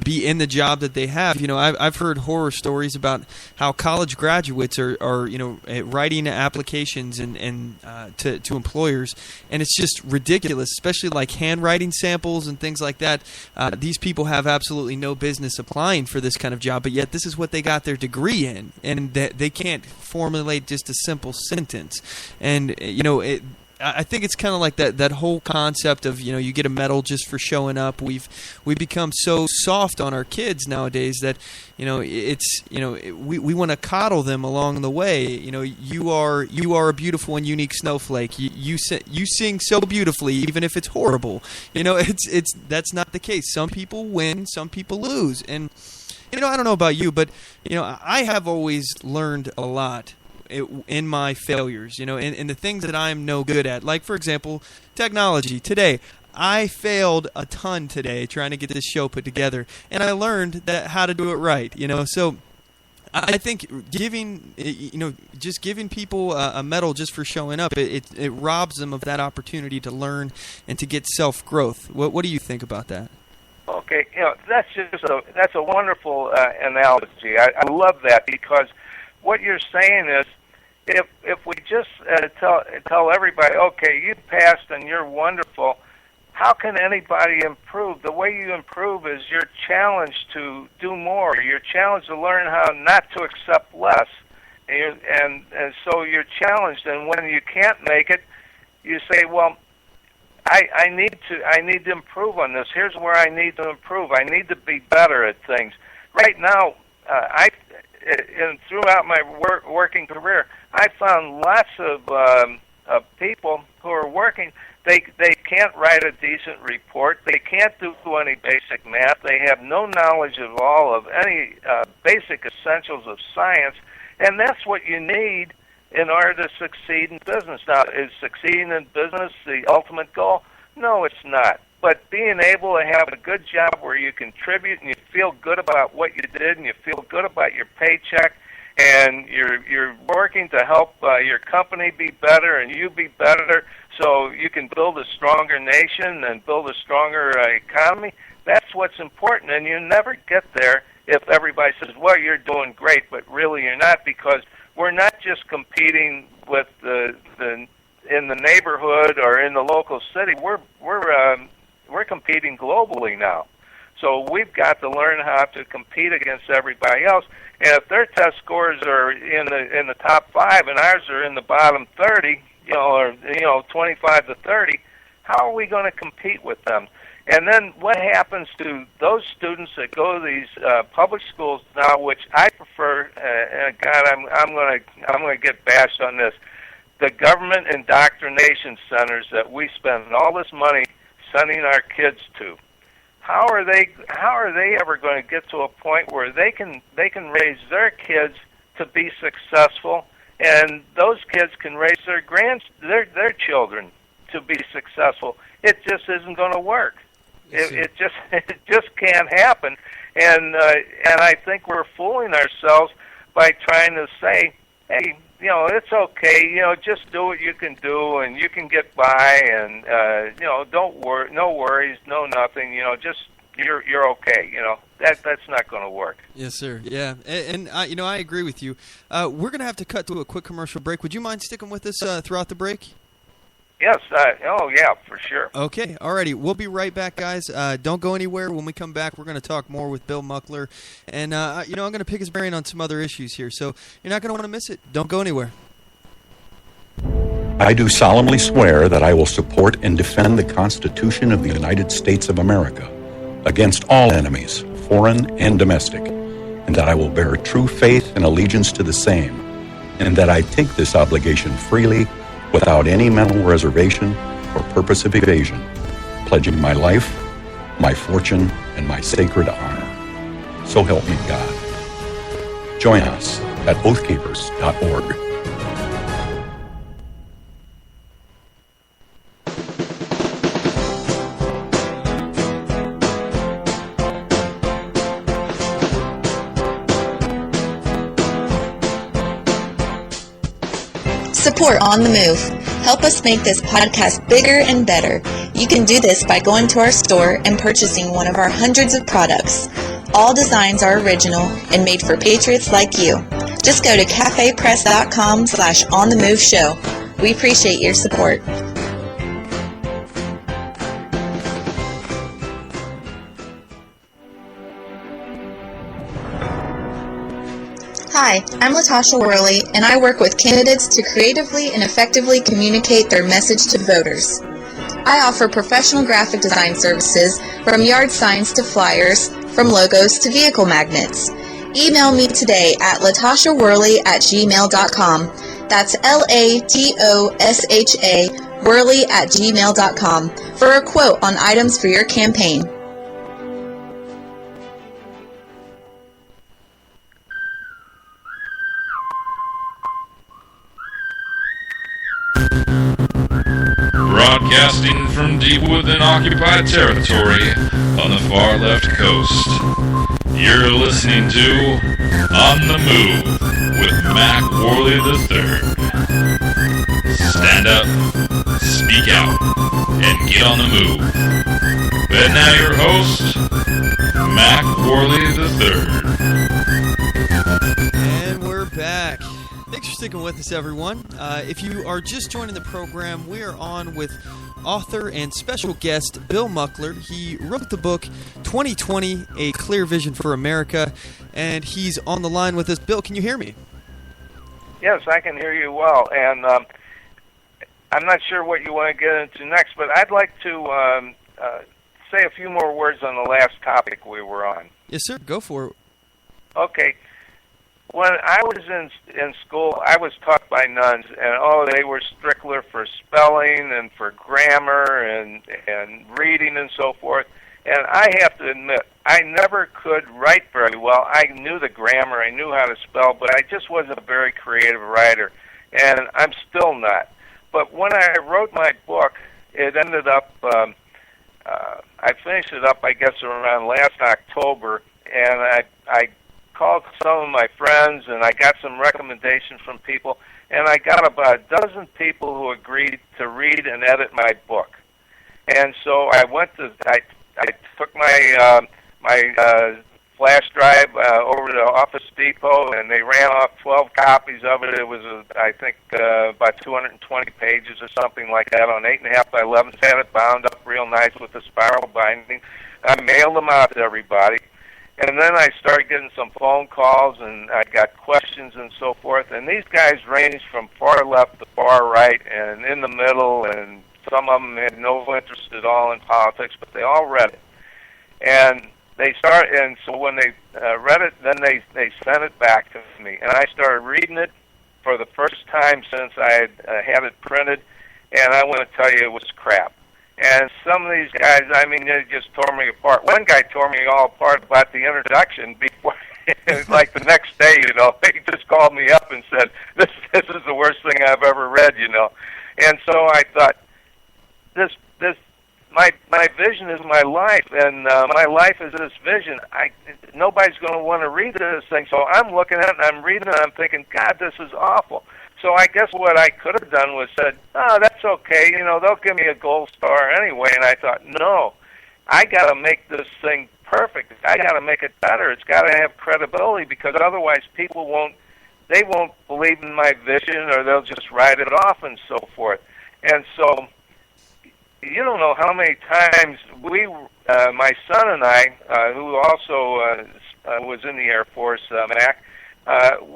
Speaker 2: be in the job that they have. I've heard horror stories about how college graduates are writing applications and to employers, and it's just ridiculous, especially like handwriting samples and things like that. These people have absolutely no business applying for this kind of job, but yet this is what they got their degree in, and they can't formulate just a simple sentence. And, I think it's kind of like that whole concept of, you get a medal just for showing up. We've become so soft on our kids nowadays that, we want to coddle them along the way. You are a beautiful and unique snowflake. You sing so beautifully, even if it's horrible. That's not the case. Some people win, some people lose. And, I don't know about you, but, I have always learned a lot in my failures, and the things that I'm no good at. Like, for example, technology. Today, I failed a ton today trying to get this show put together, and I learned how to do it right, So I think giving people a medal just for showing up, it robs them of that opportunity to learn and to get self-growth. What do you think about that?
Speaker 5: Okay, that's a wonderful analogy. I love that, because what you're saying is, if we just tell everybody, okay, you passed and you're wonderful, how can anybody improve? The way you improve is you're challenged to do more. You're challenged to learn how not to accept less, and so you're challenged. And when you can't make it, you say, well, I need to improve on this. Here's where I need to improve. I need to be better at things. Right now, throughout my working career, I found lots of people who are working. They can't write a decent report. They can't do any basic math. They have no knowledge at all of any basic essentials of science, and that's what you need in order to succeed in business. Now, is succeeding in business the ultimate goal? No, it's not. But being able to have a good job where you contribute and you feel good about what you did and you feel good about your paycheck, and you're working to help your company be better and you be better so you can build a stronger nation and build a stronger economy, that's what's important. And you never get there if everybody says, well, you're doing great, but really you're not, because we're not just competing with in the neighborhood or in the local city. We're competing globally now. So we've got to learn how to compete against everybody else. And if their test scores are in the top 5 and ours are in the bottom 30, or 25 to 30, how are we going to compete with them? And then what happens to those students that go to these public schools now, which I prefer? God, I'm going to get bashed on this. The government indoctrination centers that we spend all this money sending our kids to. How are they ever going to get to a point where they can raise their kids to be successful, and those kids can raise their children to be successful? It just isn't going to work. It just can't happen, and I think we're fooling ourselves by trying to say, hey, it's okay, just do what you can do, and you can get by, and don't worry, no worries, no nothing, just you're okay. That's not going to work.
Speaker 2: Yes, sir. Yeah, and I agree with you. We're going to have to cut to a quick commercial break. Would you mind sticking with us throughout the break?
Speaker 5: Yes. Oh, yeah, for sure.
Speaker 2: Okay, alrighty. We'll be right back, guys. Don't go anywhere. When we come back, we're going to talk more with Bill Muckler. And, I'm going to pick his brain on some other issues here. So you're not going to want to miss it. Don't go anywhere.
Speaker 3: I do solemnly swear that I will support and defend the Constitution of the United States of America against all enemies, foreign and domestic, and that I will bear true faith and allegiance to the same, and that I take this obligation freely without any mental reservation or purpose of evasion, pledging my life, my fortune, and my sacred honor. So help me God. Join us at oathkeepers.org.
Speaker 4: Support On The Move. Help us make this podcast bigger and better. You can do this by going to our store and purchasing one of our hundreds of products. All designs are original and made for patriots like you. Just go to cafepress.com/OnTheMoveShow. We appreciate your support. Hi, I'm Latasha Worley, and I work with candidates to creatively and effectively communicate their message to voters. I offer professional graphic design services from yard signs to flyers, from logos to vehicle magnets. Email me today at latashaworley@gmail.com. That's LATOSHA Worley@gmail.com for a quote on items for your campaign.
Speaker 1: Broadcasting from deep within occupied territory on the far left coast. You're listening to On the Move with Mack Worley III. Stand up, speak out, and get on the move. And now your host, Mack Worley III.
Speaker 2: And we're back. Thanks for sticking with us, everyone. If you are just joining the program, we are on with author and special guest Bill Muckler. He wrote the book 2020, A Clear Vision for America, and he's on the line with us. Bill, can you hear me?
Speaker 5: Yes, I can hear you well, and I'm not sure what you want to get into next, but I'd like to say a few more words on the last topic we were on.
Speaker 2: Yes, sir. Go for it.
Speaker 5: Okay. When I was in school, I was taught by nuns, and they were stickler for spelling and for grammar and reading and so forth. And I have to admit, I never could write very well. I knew the grammar, I knew how to spell, but I just wasn't a very creative writer, and I'm still not. But when I wrote my book, it ended up, I finished it up, I guess, around last October, and I called some of my friends, and I got some recommendations from people, and I got about a dozen people who agreed to read and edit my book. And so I took my flash drive over to Office Depot, and they ran off 12 copies of it. It was, I think, about 220 pages or something like that on 8.5 by 11. Had it bound up real nice with a spiral binding. I mailed them out to everybody. And then I started getting some phone calls, and I got questions and so forth. And these guys ranged from far left to far right and in the middle, and some of them had no interest at all in politics, but they all read it. And so when they read it, then they sent it back to me. And I started reading it for the first time since I had it printed, and I want to tell you it was crap. And some of these guys, I mean, they just tore me apart. One guy tore me all apart about the introduction before, like the next day, he just called me up and said, this is the worst thing I've ever read, And so I thought, my vision is my life, and my life is this vision. Nobody's going to want to read this thing, so I'm looking at it, and I'm reading it, and I'm thinking, God, this is awful. So I guess what I could have done was said, that's okay, they'll give me a gold star anyway. And I thought, no, I got to make this thing perfect. I got to make it better. It's got to have credibility, because otherwise people won't believe in my vision, or they'll just write it off and so forth. And so you don't know how many times my son and I, who also was in the Air Force, Mack,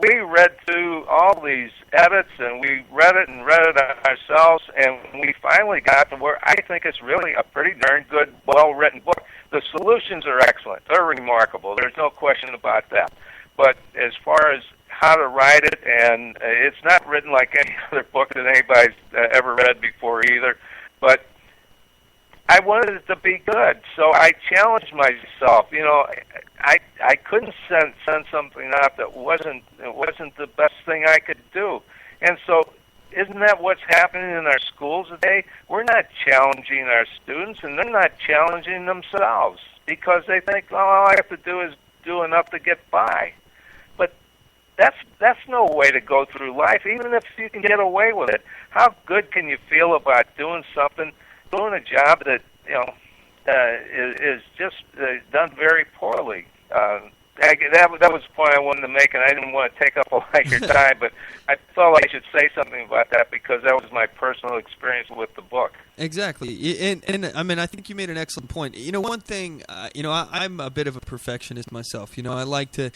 Speaker 5: we read through all these edits, and we read it ourselves, and we finally got to where I think it's really a pretty darn good, well-written book. The solutions are excellent. They're remarkable. There's no question about that. But as far as how to write it, and it's not written like any other book that anybody's ever read before either, but I wanted it to be good, so I challenged myself. You know, I couldn't send something out that wasn't the best thing I could do. And so isn't that what's happening in our schools today? We're not challenging our students, and they're not challenging themselves because they think, oh, all I have to do is do enough to get by. But that's no way to go through life, even if you can get away with it. How good can you feel about doing a job that, you know, is just done very poorly? That was the point I wanted to make, and I didn't want to take up a lot of your time, but I felt I should say something about that because that was my personal experience with the book.
Speaker 2: Exactly, and I mean, I think you made an excellent point. You know, one thing, you know, I'm a bit of a perfectionist myself. You know, I like to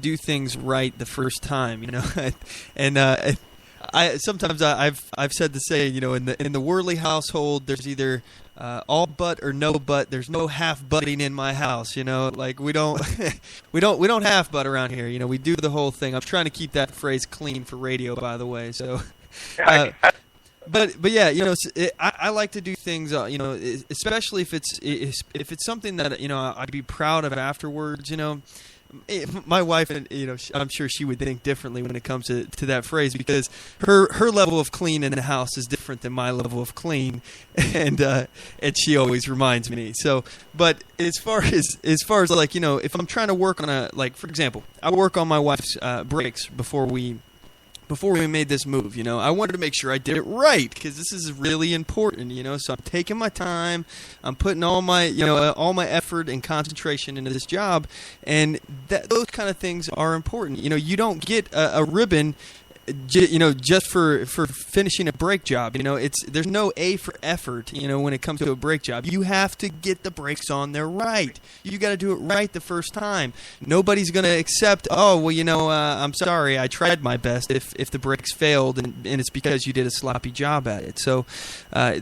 Speaker 2: do things right the first time. You know, and I've said the saying, you know, in the Worley household, there's either all but or no but. There's no half butting in my house. You know, like we don't we don't half butt around here. You know, we do the whole thing. I'm trying to keep that phrase clean for radio, by the way. So. But yeah, you know, I like to do things, you know, especially if it's something that, you know, I'd be proud of afterwards. You know, my wife, and you know, I'm sure she would think differently when it comes to that phrase because her level of clean in the house is different than my level of clean, and she always reminds me. So, but as far as like, you know, if I'm trying to work on like, for example, I work on my wife's brakes before we made this move, you know, I wanted to make sure I did it right because this is really important, you know. So I'm taking my time, I'm putting all my effort and concentration into this job, and those kind of things are important. You know, you don't get a ribbon, you know, just for finishing a brake job. You know, there's no A for effort. You know, when it comes to a brake job, you have to get the brakes on there right. You got to do it right the first time. Nobody's going to accept, oh, well, you know, I'm sorry, I tried my best if the brakes failed and it's because you did a sloppy job at it. So,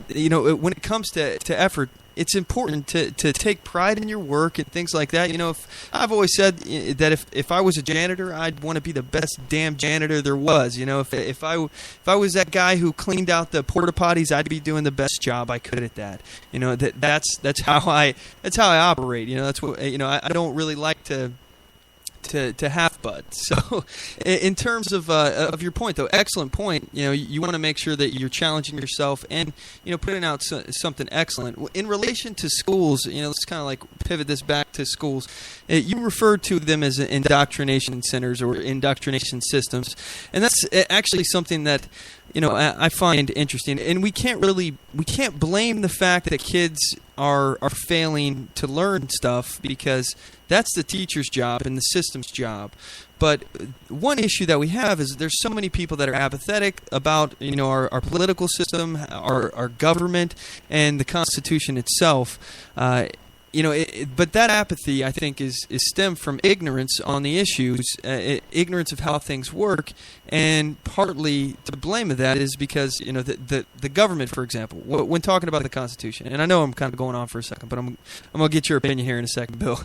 Speaker 2: you know, when it comes to effort, it's important to take pride in your work and things like that. You know, I've always said that if I was a janitor, I'd want to be the best damn janitor there was. You know, if I was that guy who cleaned out the porta potties, I'd be doing the best job I could at that. You know, that's how I operate. You know, that's what, you know, I don't really like to half butt. So in terms of your point, though, excellent point. You know, you want to make sure that you're challenging yourself and, you know, putting out something excellent. In relation to schools, you know, let's kind of like pivot this back to schools. You referred to them as indoctrination centers or indoctrination systems, and that's actually something that, you know, I find interesting. And we can't blame the fact that kids are failing to learn stuff because that's the teacher's job and the system's job. But one issue that we have is there's so many people that are apathetic about, you know, our political system, our government, and the Constitution itself. You know, but that apathy, I think, is stemmed from ignorance on the issues, ignorance of how things work, and partly the blame of that is because, you know, the government, for example, when talking about the Constitution, and I know I'm kind of going on for a second, but I'm going to get your opinion here in a second, Bill.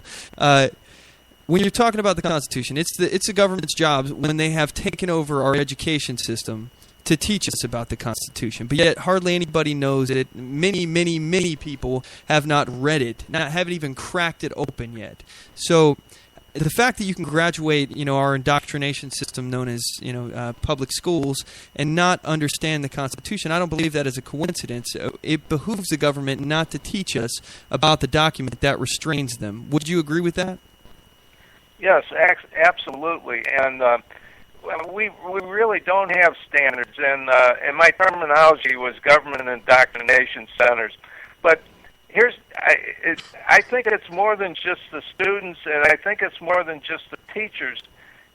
Speaker 2: When you're talking about the Constitution, it's the government's job when they have taken over our education system to teach us about the Constitution, but yet hardly anybody knows it. Many people have not read it, haven't even cracked it open yet. So the fact that you can graduate, you know, our indoctrination system known as, you know, public schools and not understand the Constitution, I don't believe that is a coincidence. It behooves the government not to teach us about the document that restrains them. Would you agree with that?
Speaker 5: Yes, absolutely, and we really don't have standards, and my terminology was government indoctrination centers. But I think it's more than just the students, and I think it's more than just the teachers.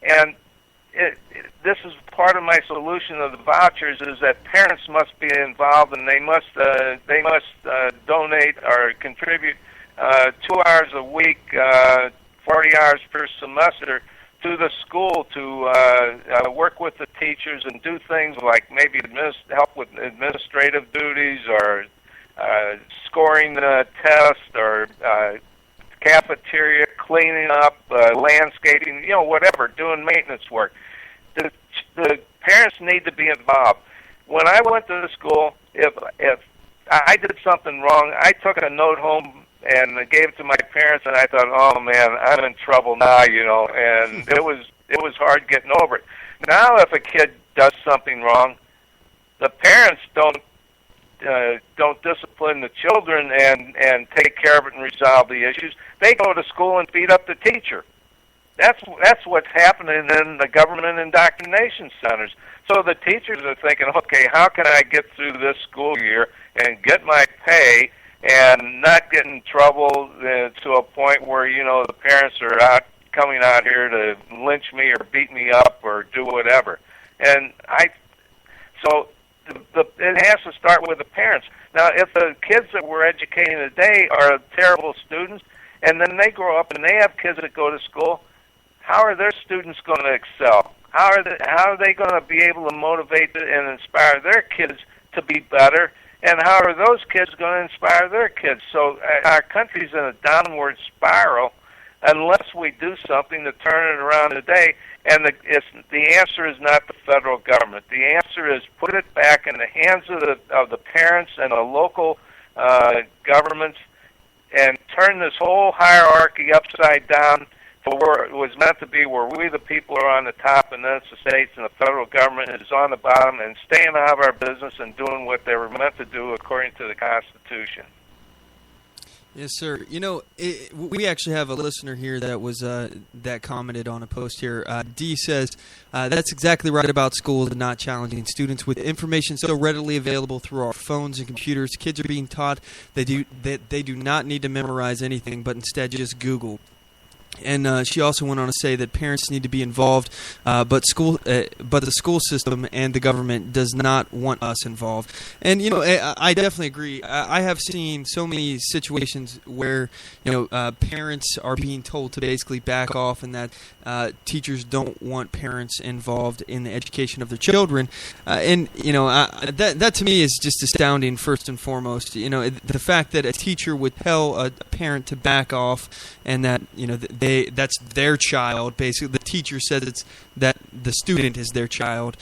Speaker 5: And this is part of my solution of the vouchers, is that parents must be involved, and they must donate or contribute 2 hours a week, 40 hours per semester to the school to work with the teachers and do things like maybe help with administrative duties or scoring the test or cafeteria, cleaning up, landscaping, whatever, doing maintenance work. The parents need to be involved. When I went to the school, if I did something wrong, I took a note home and gave it to my parents, and I thought, oh man, I'm in trouble now, and it was hard getting over it. Now, if a kid does something wrong, the parents don't discipline the children and take care of it and resolve the issues. They go to school and beat up the teacher. That's what's happening in the government indoctrination centers. So the teachers are thinking, okay, how can I get through this school year and get my pay and not get in trouble to a point where, the parents are coming out here to lynch me or beat me up or do whatever. And so it has to start with the parents. Now, if the kids that we're educating today are terrible students, and then they grow up and they have kids that go to school, how are their students going to excel? How are they going to be able to motivate and inspire their kids to be better? And how are those kids going to inspire their kids? So our country's in a downward spiral unless we do something to turn it around today. And the answer is not the federal government. The answer is put it back in the hands of the parents and the local governments, and turn this whole hierarchy upside down to where it was meant to be, where we the people are on the top, and then it's the states and the federal government is on the bottom, and staying out of our business and doing what they were meant to do according to the Constitution.
Speaker 2: Yes, sir. We actually have a listener here that commented on a post here. D says, that's exactly right about schools and not challenging students with information so readily available through our phones and computers. Kids are being taught they do not need to memorize anything, but instead just Google. And she also went on to say that parents need to be involved, but the school system and the government does not want us involved. And I definitely agree. I have seen so many situations where parents are being told to basically back off, and that teachers don't want parents involved in the education of their children. That to me is just astounding. First and foremost, the fact that a teacher would tell a parent to back off, and that that's their child. Basically, the teacher says that the student is their child.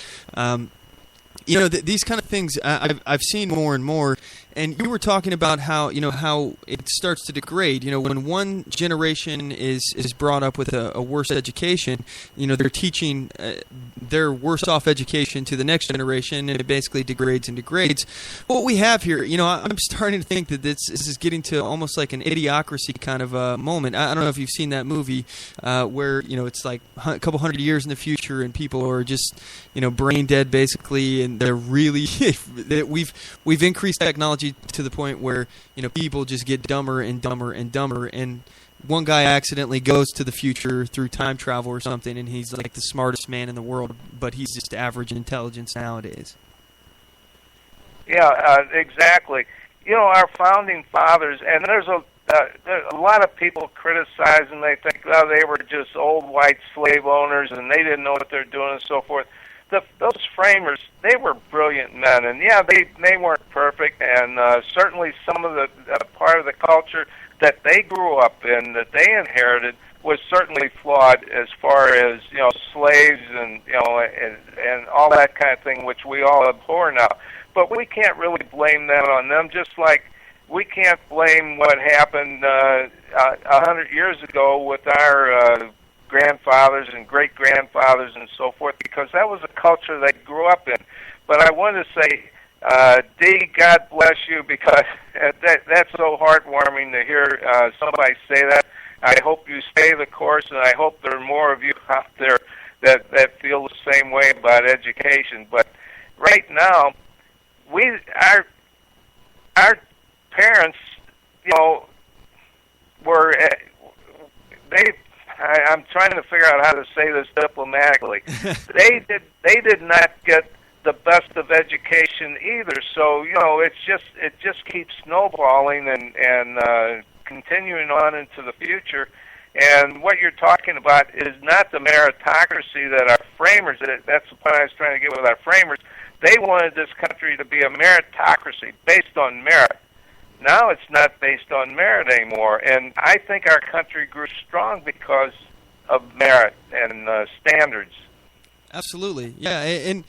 Speaker 2: These kind of things I've seen more and more. And you were talking about how it starts to degrade. When one generation is brought up with a worse education, they're teaching their worse off education to the next generation, and it basically degrades and degrades. What we have here, I'm starting to think that this is getting to almost like an idiocracy kind of moment. I don't know if you've seen that movie where it's like a couple hundred years in the future, and people are just brain dead basically, and they're really we've increased technology to the point where people just get dumber and dumber and dumber, and one guy accidentally goes to the future through time travel or something, and he's like the smartest man in the world, but he's just average intelligence nowadays.
Speaker 5: Yeah, exactly. Our founding fathers, and there's a lot of people criticize, and they think, they were just old white slave owners and they didn't know what they're doing and so forth. Those framers, they were brilliant men, and they weren't perfect, and certainly some of the part of the culture that they grew up in, that they inherited, was certainly flawed as far as slaves and and all that kind of thing, which we all abhor now. But we can't really blame that on them, just like we can't blame what happened 100 years ago with our grandfathers and great-grandfathers and so forth, because that was a culture they grew up in. But I want to say, Dee, God bless you, because that's so heartwarming to hear somebody say that. I hope you stay the course, and I hope there are more of you out there that feel the same way about education. But right now, our parents, I'm trying to figure out how to say this diplomatically. They did not get the best of education either. So it just keeps snowballing and continuing on into the future. And what you're talking about is not the meritocracy that our framers. That's the point I was trying to get with our framers. They wanted this country to be a meritocracy based on merit. Now it's not based on merit anymore, and I think our country grew strong because of merit and standards.
Speaker 2: Absolutely, yeah, and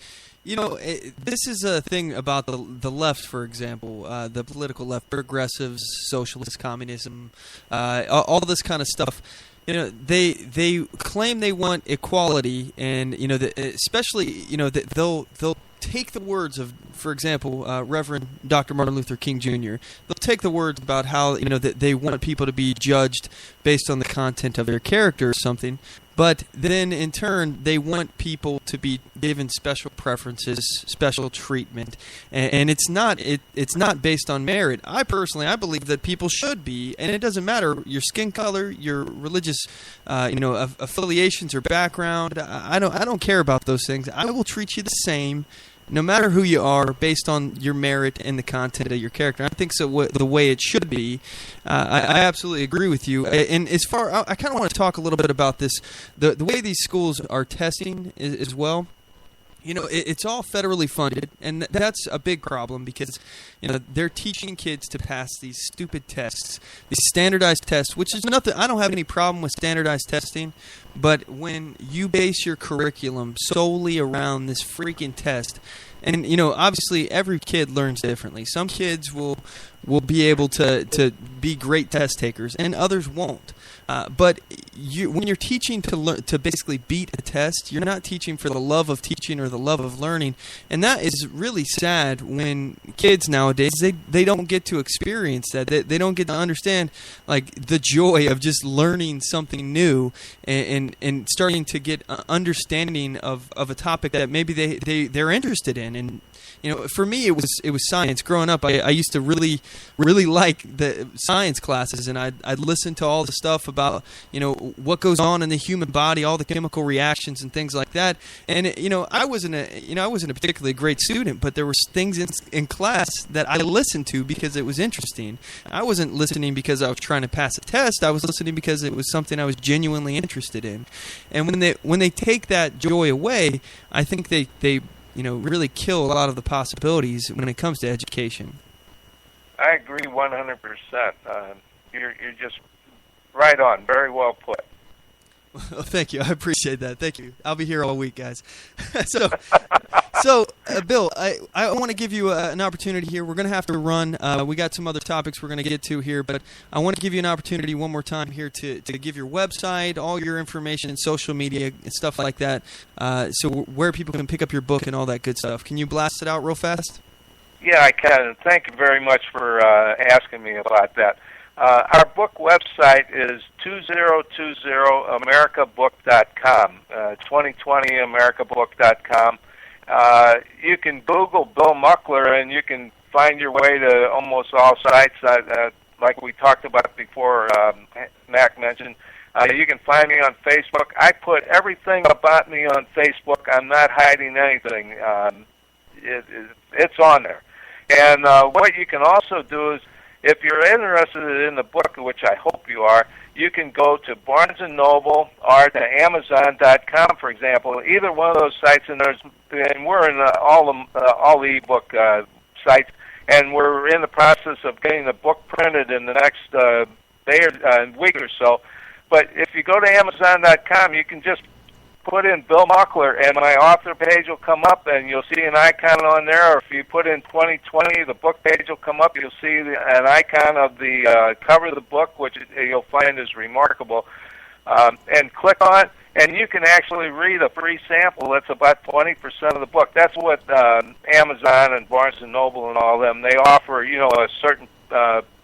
Speaker 2: this is a thing about the left, for example, the political left, progressives, socialists, communism, all this kind of stuff. They claim they want equality, and especially they'll take the words of, for example, Reverend Dr. Martin Luther King Jr. They'll take the words about how that they want people to be judged based on the content of their character or something, but then in turn they want people to be given special preferences, special treatment, and it's not based on merit. I believe that people should be, and it doesn't matter your skin color, your religious affiliations or background. I don't care about those things. I will treat you the same, no matter who you are, based on your merit and the content of your character. I think so. The way it should be. I absolutely agree with you. And I kind of want to talk a little bit about this, the way these schools are testing as well. It's all federally funded, and that's a big problem because, they're teaching kids to pass these stupid tests, these standardized tests, which is nothing. I don't have any problem with standardized testing, but when you base your curriculum solely around this freaking test, and, obviously every kid learns differently. Some kids will be able to be great test takers, and others won't. But when you're teaching to basically beat a test, you're not teaching for the love of teaching or the love of learning, and that is really sad when kids nowadays they don't get to experience that. They don't get to understand the joy of just learning something new and starting to get understanding of a topic that maybe they're interested in. And for me, it was science. Growing up, I used to really like the science classes, and I'd listen to all the stuff about what goes on in the human body, all the chemical reactions and things like that. And I wasn't a particularly great student, but there were things in class that I listened to because it was interesting. I wasn't listening because I was trying to pass a test. I was listening because it was something I was genuinely interested in. And when they take that joy away, I think they really kill a lot of the possibilities when it comes to education.
Speaker 5: I agree 100%. You're just right on. Very well put.
Speaker 2: Well, thank you. I appreciate that. Thank you. I'll be here all week, guys. So, Bill, I want to give you an opportunity here. We're going to have to run. We got some other topics we're going to get to here, but I want to give you an opportunity one more time here to give your website, all your information, social media, and stuff like that, so where people can pick up your book and all that good stuff. Can you blast it out real fast?
Speaker 5: Yeah, I can. Thank you very much for asking me about that. Our book website is 2020americabook.com, 2020americabook.com. You can Google Bill Muckler, and you can find your way to almost all sites, like we talked about before, Mack mentioned. You can find me on Facebook. I put everything about me on Facebook. I'm not hiding anything. It's on there. And what you can also do is, if you're interested in the book, which I hope you are, you can go to Barnes & Noble or to Amazon.com, for example. Either one of those sites, and we're in all the ebook sites, and we're in the process of getting the book printed in the next week or so. But if you go to Amazon.com, you can just put in Bill Muckler, and my author page will come up, and you'll see an icon on there. Or if you put in 2020, the book page will come up. You'll see an icon of the cover of the book, which you'll find is remarkable. And click on it, and you can actually read a free sample. That's about 20% of the book. That's what Amazon and Barnes & Noble and all of them, they offer, a certain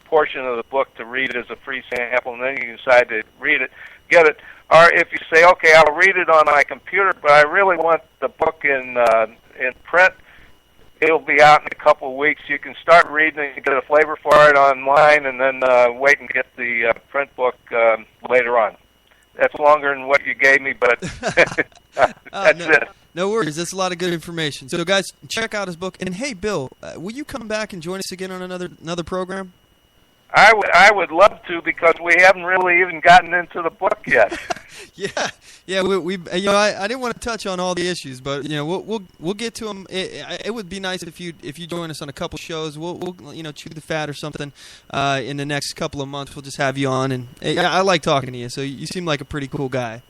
Speaker 5: portion of the book to read as a free sample, and then you can decide to read it, get it. Or if you say, okay, I'll read it on my computer, but I really want the book in print, it'll be out in a couple of weeks. You can start reading it, you get a flavor for it online, and then wait and get the print book later on. That's longer than what you gave me, but that's it.
Speaker 2: No worries. That's a lot of good information. So, guys, check out his book. And, hey, Bill, will you come back and join us again on another program?
Speaker 5: I would love to, because we haven't really even gotten into the book yet.
Speaker 2: Yeah. We I didn't want to touch on all the issues, but we'll get to them. It would be nice if you join us on a couple shows. We'll chew the fat or something in the next couple of months. We'll just have you on, and I like talking to you. So you seem like a pretty cool guy.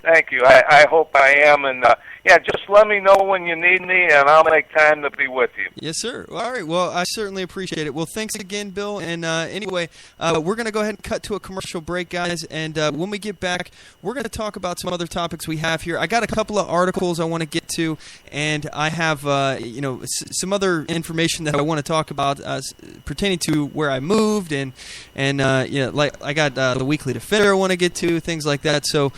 Speaker 5: Thank you. I hope I am, and just let me know when you need me, and I'll make time to be with you.
Speaker 2: Yes, sir. All right. Well, I certainly appreciate it. Well, thanks again, Bill. And anyway, we're going to go ahead and cut to a commercial break, guys. And when we get back, we're going to talk about some other topics we have here. I got a couple of articles I want to get to, and I have some other information that I want to talk about pertaining to where I moved, and like I got the Weekly Defender I want to get to, things like that. So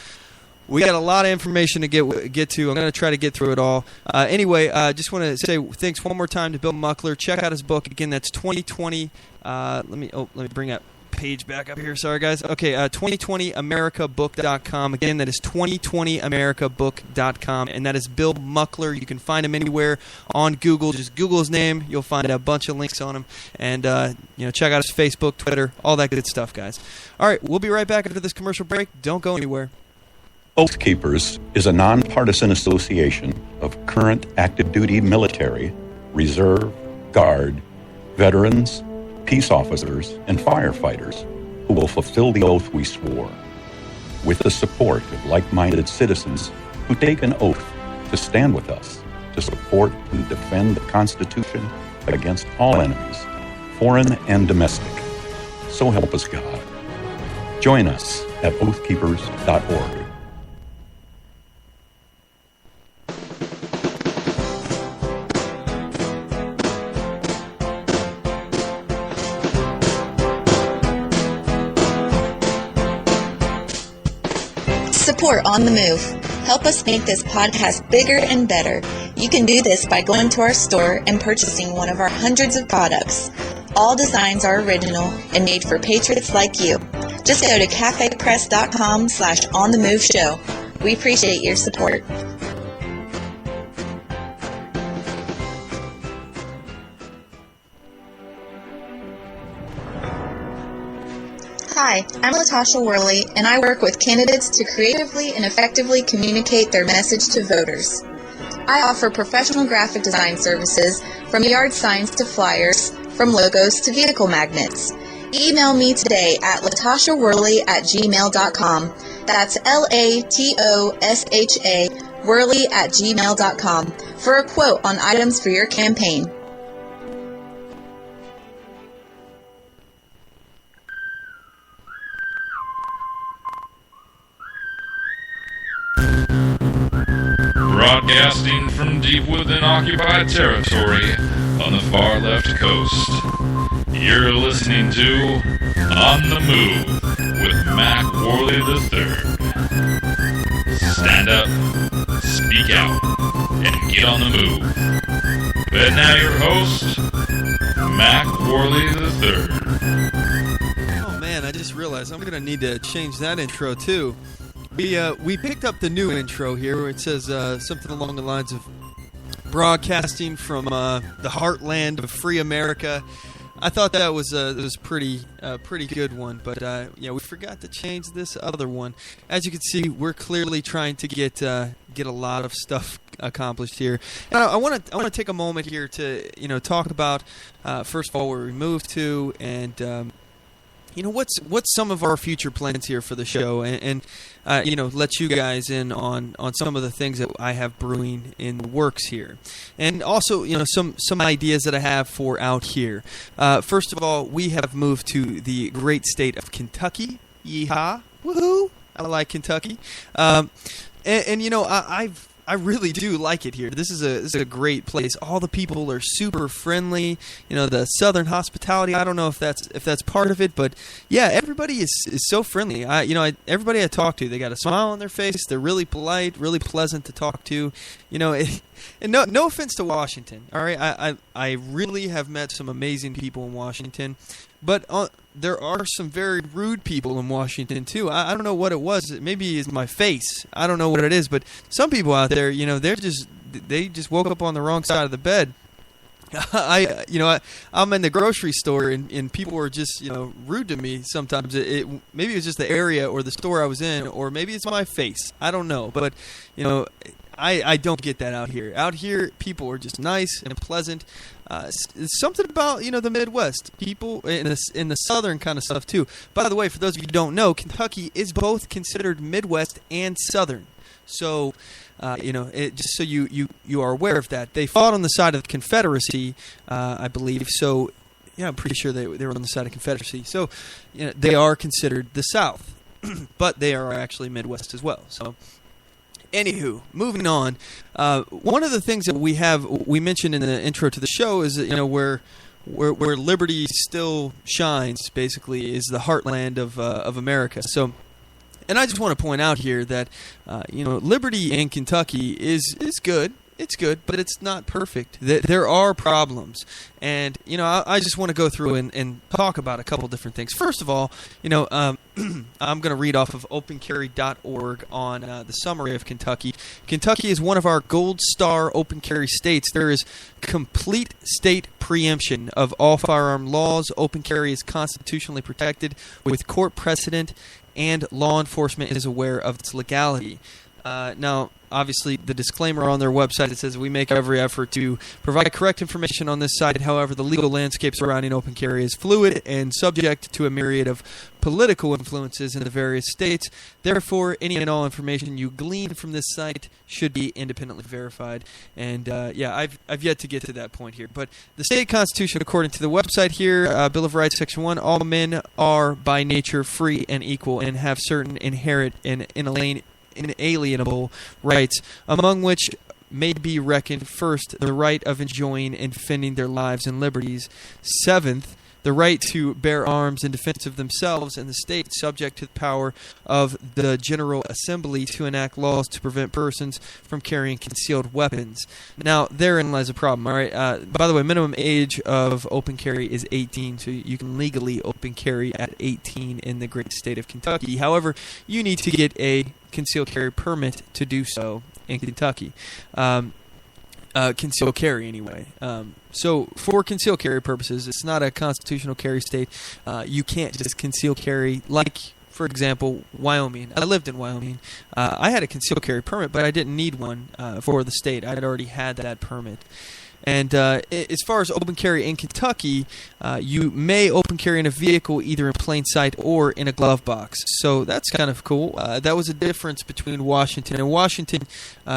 Speaker 2: we got a lot of information to get to. I'm going to try to get through it all. Anyway, just want to say thanks one more time to Bill Muckler. Check out his book. Again, that's 2020. Let me bring that page back up here. Sorry, guys. Okay, 2020americabook.com. Again, that is 2020americabook.com, and that is Bill Muckler. You can find him anywhere on Google. Just Google his name. You'll find a bunch of links on him. And, check out his Facebook, Twitter, all that good stuff, guys. All right, we'll be right back after this commercial break. Don't go anywhere.
Speaker 3: Oath Keepers is a nonpartisan association of current active duty military, reserve, guard, veterans, peace officers, and firefighters who will fulfill the oath we swore, with the support of like-minded citizens who take an oath to stand with us, to support and defend the Constitution against all enemies, foreign and domestic. So help us God. Join us at oathkeepers.org.
Speaker 4: Support On The Move. Help us make this podcast bigger and better. You can do this by going to our store and purchasing one of our hundreds of products. All designs are original and made for patriots like you. Just go to cafepress.com/OnTheMoveShow. We appreciate your support. Hi, I'm Latasha Worley, and I work with candidates to creatively and effectively communicate their message to voters. I offer professional graphic design services, from yard signs to flyers, from logos to vehicle magnets. Email me today at latashaworley@gmail.com. That's LATOSHA Worley@gmail.com for a quote on items for your campaign.
Speaker 1: Broadcasting from deep within occupied territory on the far left coast. You're listening to On the Move with Mack Worley III. Stand up, speak out, and get on the move. And now your host, Mack Worley III.
Speaker 2: Oh man, I just realized I'm going to need to change that intro too. We picked up the new intro here where it says something along the lines of broadcasting from the heartland of free America. I thought that was pretty good one, but we forgot to change this other one. As you can see, we're clearly trying to get a lot of stuff accomplished here. And I want to take a moment here to talk about first of all where we moved to, and what's some of our future plans here for the show, and let you guys in on some of the things that I have brewing in the works here, and also some ideas that I have for out here. First of all, we have moved to the great state of Kentucky. Yeehaw! Woohoo! I like Kentucky, I really do like it here. This is a great place. All the people are super friendly. The Southern hospitality. I don't know if that's part of it, but yeah, everybody is so friendly. Everybody I talk to, they got a smile on their face. They're really polite, really pleasant to talk to. And no offense to Washington. All right, I really have met some amazing people in Washington. But there are some very rude people in Washington too. I don't know what it was. Maybe it's my face. I don't know what it is. But some people out there, they just woke up on the wrong side of the bed. I'm in the grocery store and people were just rude to me sometimes. Maybe it was just the area or the store I was in, or maybe it's my face. I don't know, but I don't get that out here. Out here, people are just nice and pleasant. It's something about the Midwest people in the southern kind of stuff too. By the way, for those of you who don't know, Kentucky is both considered Midwest and Southern. So. Just so you are aware of that. They fought on the side of the Confederacy, I believe. So, I'm pretty sure they were on the side of Confederacy. So, they are considered the South, but they are actually Midwest as well. So, anywho, moving on. One of the things that we mentioned in the intro to the show is that, where liberty still shines, basically, is the heartland of America. So. And I just want to point out here that, liberty in Kentucky is good. It's good, but it's not perfect. There are problems. And, I just want to go through and talk about a couple different things. First of all, I'm going to read off of opencarry.org on the summary of Kentucky. Kentucky is one of our gold star open carry states. There is complete state preemption of all firearm laws. Open carry is constitutionally protected with court precedent, and law enforcement is aware of its legality. Now, obviously, the disclaimer on their website, it says, we make every effort to provide correct information on this site. However, the legal landscape surrounding open carry is fluid and subject to a myriad of political influences in the various states. Therefore, any and all information you glean from this site should be independently verified. And, I've yet to get to that point here. But the state constitution, according to the website here, Bill of Rights, Section 1, all men are by nature free and equal and have certain inherent and inalienable rights, among which may be reckoned, first, the right of enjoying and defending their lives and liberties; seventh, the right to bear arms in defense of themselves and the state, subject to the power of the General Assembly to enact laws to prevent persons from carrying concealed weapons. Now, therein lies a problem, all right? By the way, minimum age of open carry is 18, so you can legally open carry at 18 in the great state of Kentucky. However, you need to get a concealed carry permit to do so in Kentucky. Concealed carry, anyway. So, for concealed carry purposes, it's not a constitutional carry state. You can't just conceal carry, like, for example, Wyoming. I lived in Wyoming. I had a concealed carry permit, but I didn't need one for the state. I had already had that permit. And as far as open carry in Kentucky, you may open carry in a vehicle either in plain sight or in a glove box. So that's kind of cool. That was a difference between Washington. In Washington,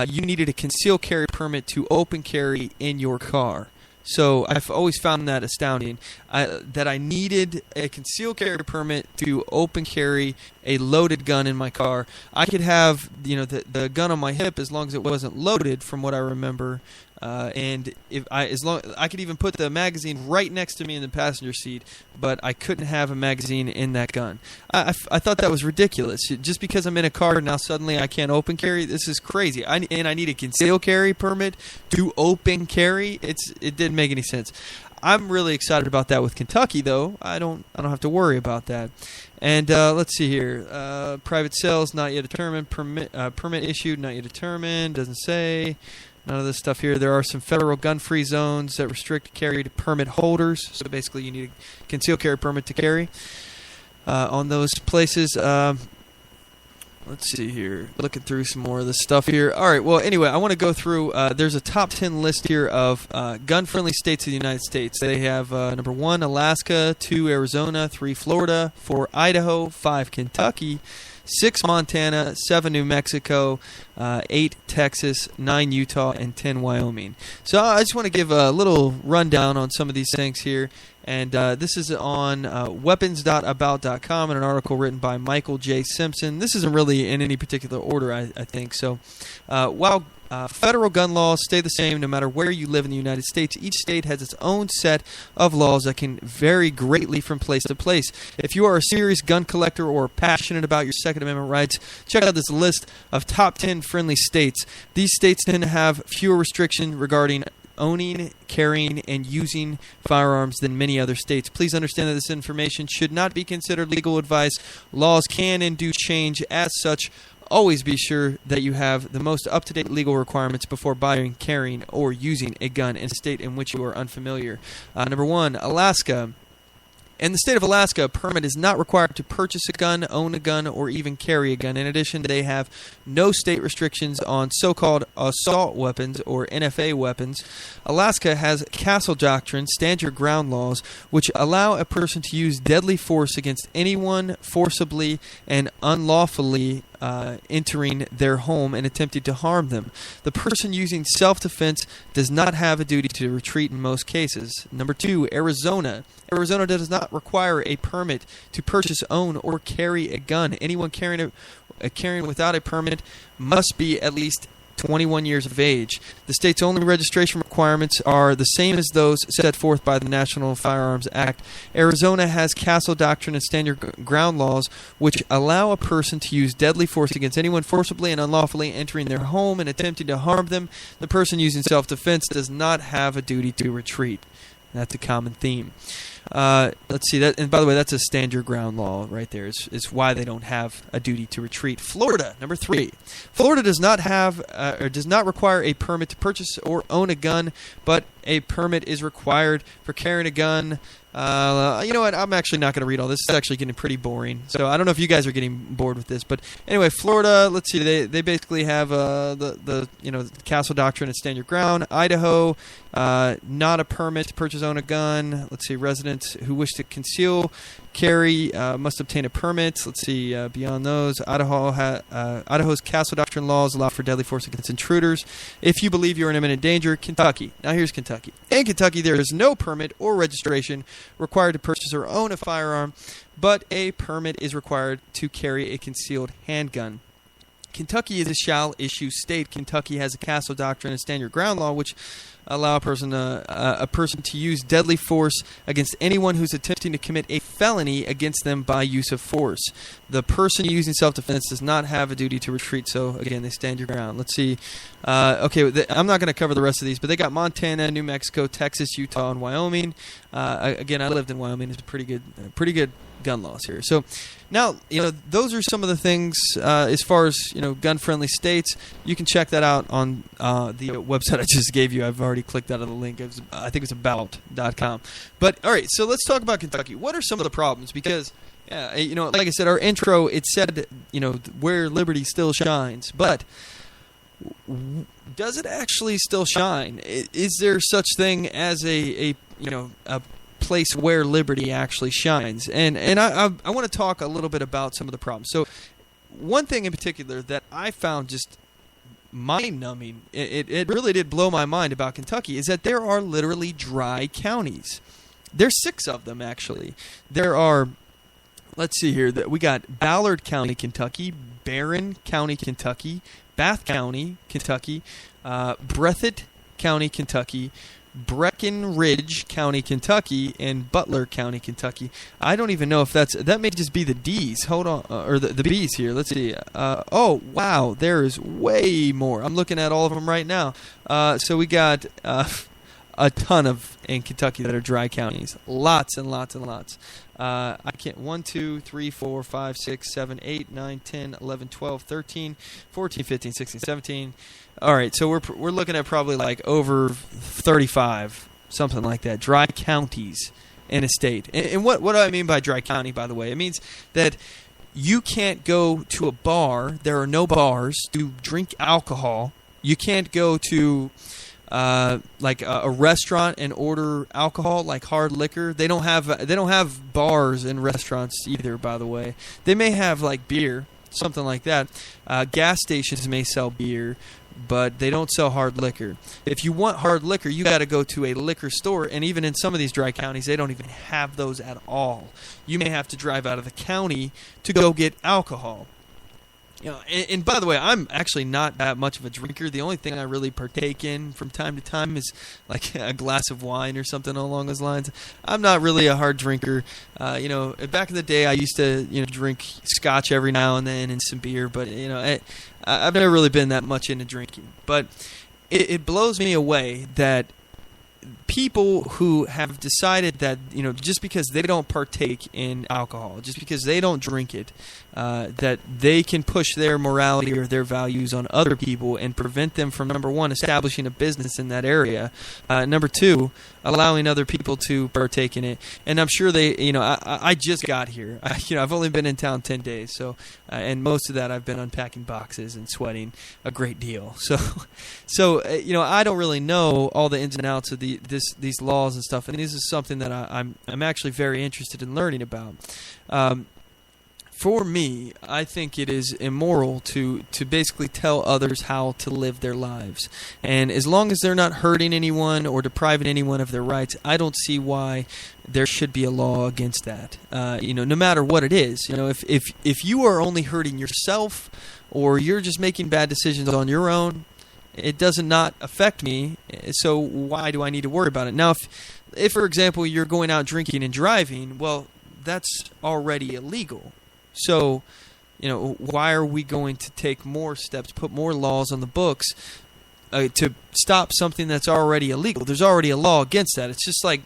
Speaker 2: you needed a concealed carry permit to open carry in your car. So I've always found that astounding, that I needed a concealed carry permit to open carry a loaded gun in my car. I could have the gun on my hip as long as it wasn't loaded, from what I remember. And I could even put the magazine right next to me in the passenger seat, but I couldn't have a magazine in that gun. I thought that was ridiculous. Just because I'm in a car now, suddenly I can't open carry. This is crazy. I need a concealed carry permit to open carry. It didn't make any sense. I'm really excited about that with Kentucky, though. I don't have to worry about that. And let's see here. Private sales not yet determined. Permit issued not yet determined. Doesn't say. None of this stuff here. There are some federal gun-free zones that restrict carry to permit holders. So basically, you need a concealed carry permit to carry on those places. Let's see here. Looking through some more of this stuff here. All right. Well, anyway, I want to go through. There's a top 10 list here of gun-friendly states of the United States. They have number 1, Alaska, 2, Arizona, 3, Florida, 4, Idaho, 5, Kentucky, 6, Montana, 7, New Mexico, 8, Texas, 9, Utah, and 10, Wyoming. So I just want to give a little rundown on some of these things here. And this is on weapons.about.com in an article written by Michael J. Simpson. This isn't really in any particular order, I think. So while federal gun laws stay the same no matter where you live in the United States, each state has its own set of laws that can vary greatly from place to place. If you are a serious gun collector or passionate about your Second Amendment rights, check out this list of top 10 friendly states. These states tend to have fewer restrictions regarding owning, carrying, and using firearms than many other states. Please understand that this information should not be considered legal advice. Laws can and do change. As such, always be sure that you have the most up-to-date legal requirements before buying, carrying, or using a gun in a state in which you are unfamiliar. Number 1, Alaska. In the state of Alaska, a permit is not required to purchase a gun, own a gun, or even carry a gun. In addition, they have no state restrictions on so-called assault weapons, or NFA weapons. Alaska has castle doctrine, stand your ground laws, which allow a person to use deadly force against anyone forcibly and unlawfully entering their home and attempting to harm them. The person using self-defense does not have a duty to retreat in most cases. Number 2, Arizona. Arizona does not require a permit to purchase, own, or carry a gun. Anyone carrying without a permit must be at least 21 years of age. The state's only registration requirements are the same as those set forth by the National Firearms Act. Arizona has castle doctrine and stand your ground laws, which allow a person to use deadly force against anyone forcibly and unlawfully entering their home and attempting to harm them. The person using self-defense does not have a duty to retreat. That's a common theme. Let's see that, and by the way, that's a stand your ground law right there. Is why they don't have a duty to retreat. Florida, number 3. Florida does not have or does not require a permit to purchase or own a gun, but a permit is required for carrying a gun. You know what? I'm actually not going to read all this. It's actually getting pretty boring. So I don't know if you guys are getting bored with this, but anyway, Florida. Let's see. They basically have the castle doctrine and stand your ground. Idaho, not a permit to purchase, own a gun. Let's see. Residents who wish to conceal carry must obtain a permit. Let's see. Beyond those, Idaho's castle doctrine laws allow for deadly force against intruders. If you believe you're in imminent danger, Kentucky. Now here's Kentucky. In Kentucky, there is no permit or registration required to purchase or own a firearm, but a permit is required to carry a concealed handgun. Kentucky is a shall-issue state. Kentucky has a castle doctrine and stand your ground law, which allow a person to use deadly force against anyone who's attempting to commit a felony against them by use of force. The person using self-defense does not have a duty to retreat, so again, they stand your ground. Let's see. I'm not going to cover the rest of these, but they got Montana, New Mexico, Texas, Utah, and Wyoming. Again, I lived in Wyoming. It's pretty good gun laws here. So now, those are some of the things as far as, gun-friendly states. You can check that out on the website I just gave you. I've already clicked out of the link. I think it's about.com. But, all right, so let's talk about Kentucky. What are some of the problems? Because, like I said, our intro, it said, where liberty still shines. But does it actually still shine? Is there such thing as a place where liberty actually shines? And I want to talk a little bit about some of the problems. So one thing in particular that I found just mind-numbing, it really did blow my mind about Kentucky, is that there are literally dry counties. There's 6 of them, actually. There are, let's see here, we got Ballard County, Kentucky, Barron County, Kentucky, Bath County, Kentucky, Breathitt County, Kentucky, Breckinridge County, Kentucky, and Butler County, Kentucky. I don't even know if that may just be the D's. Hold on, or the B's here. Let's see. Oh, wow, there is way more. I'm looking at all of them right now. So we got a ton of in Kentucky that are dry counties. Lots and lots and lots. I can't. 1, 2, 3, 4, 5, 6, 7, 8, 9, 10, 11, 12, 13, 14, 15, 16, 17. All right, so we're looking at probably like over 35, something like that, dry counties in a state. And what do I mean by dry county, by the way? It means that you can't go to a bar. There are no bars to drink alcohol. You can't go to like a restaurant and order alcohol, like hard liquor. They don't have bars in restaurants either, by the way. They may have like beer, something like that. Gas stations may sell beer, but they don't sell hard liquor. If you want hard liquor, you got to go to a liquor store, and even in some of these dry counties, they don't even have those at all. You may have to drive out of the county to go get alcohol. And by the way, I'm actually not that much of a drinker. The only thing I really partake in from time to time is like a glass of wine or something along those lines. I'm not really a hard drinker. Back in the day, I used to drink scotch every now and then and some beer, but I've never really been that much into drinking. But it blows me away that people who have decided that, just because they don't partake in alcohol, just because they don't drink it, that they can push their morality or their values on other people and prevent them from, number one, establishing a business in that area, number two, allowing other people to partake in it. And I'm sure they, I just got here. I've only been in town 10 days, so and most of that I've been unpacking boxes and sweating a great deal. So I don't really know all the ins and outs of these laws and stuff, and this is something that I'm actually very interested in learning about. For me, I think it is immoral to basically tell others how to live their lives. And as long as they're not hurting anyone or depriving anyone of their rights, I don't see why there should be a law against that. No matter what it is. If you are only hurting yourself or you're just making bad decisions on your own, it does not affect me, so why do I need to worry about it? Now, if for example, you're going out drinking and driving, well, that's already illegal. So, why are we going to take more steps, put more laws on the books to stop something that's already illegal? There's already a law against that. It's just like,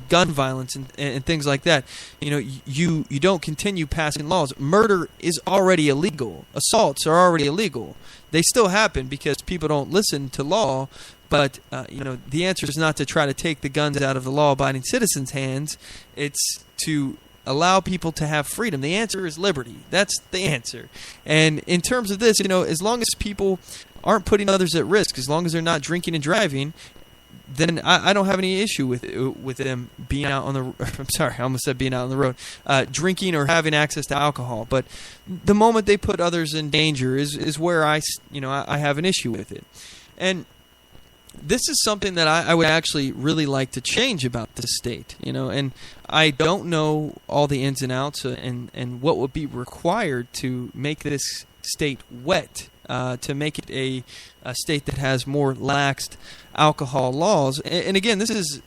Speaker 2: gun violence and things like that. You don't continue passing laws. Murder is already illegal. Assaults are already illegal. They still happen because people don't listen to law. But, the answer is not to try to take the guns out of the law-abiding citizens' hands. It's to allow people to have freedom. The answer is liberty. That's the answer. And in terms of this, as long as people aren't putting others at risk, as long as they're not drinking and driving, then I don't have any issue with them being out on the. I'm sorry, I almost said being out on the road, drinking or having access to alcohol. But the moment they put others in danger is where I have an issue with it. And this is something that I would actually really like to change about this state, and I don't know all the ins and outs and what would be required to make this state wet, to make it a state that has more laxed alcohol laws. And again, this is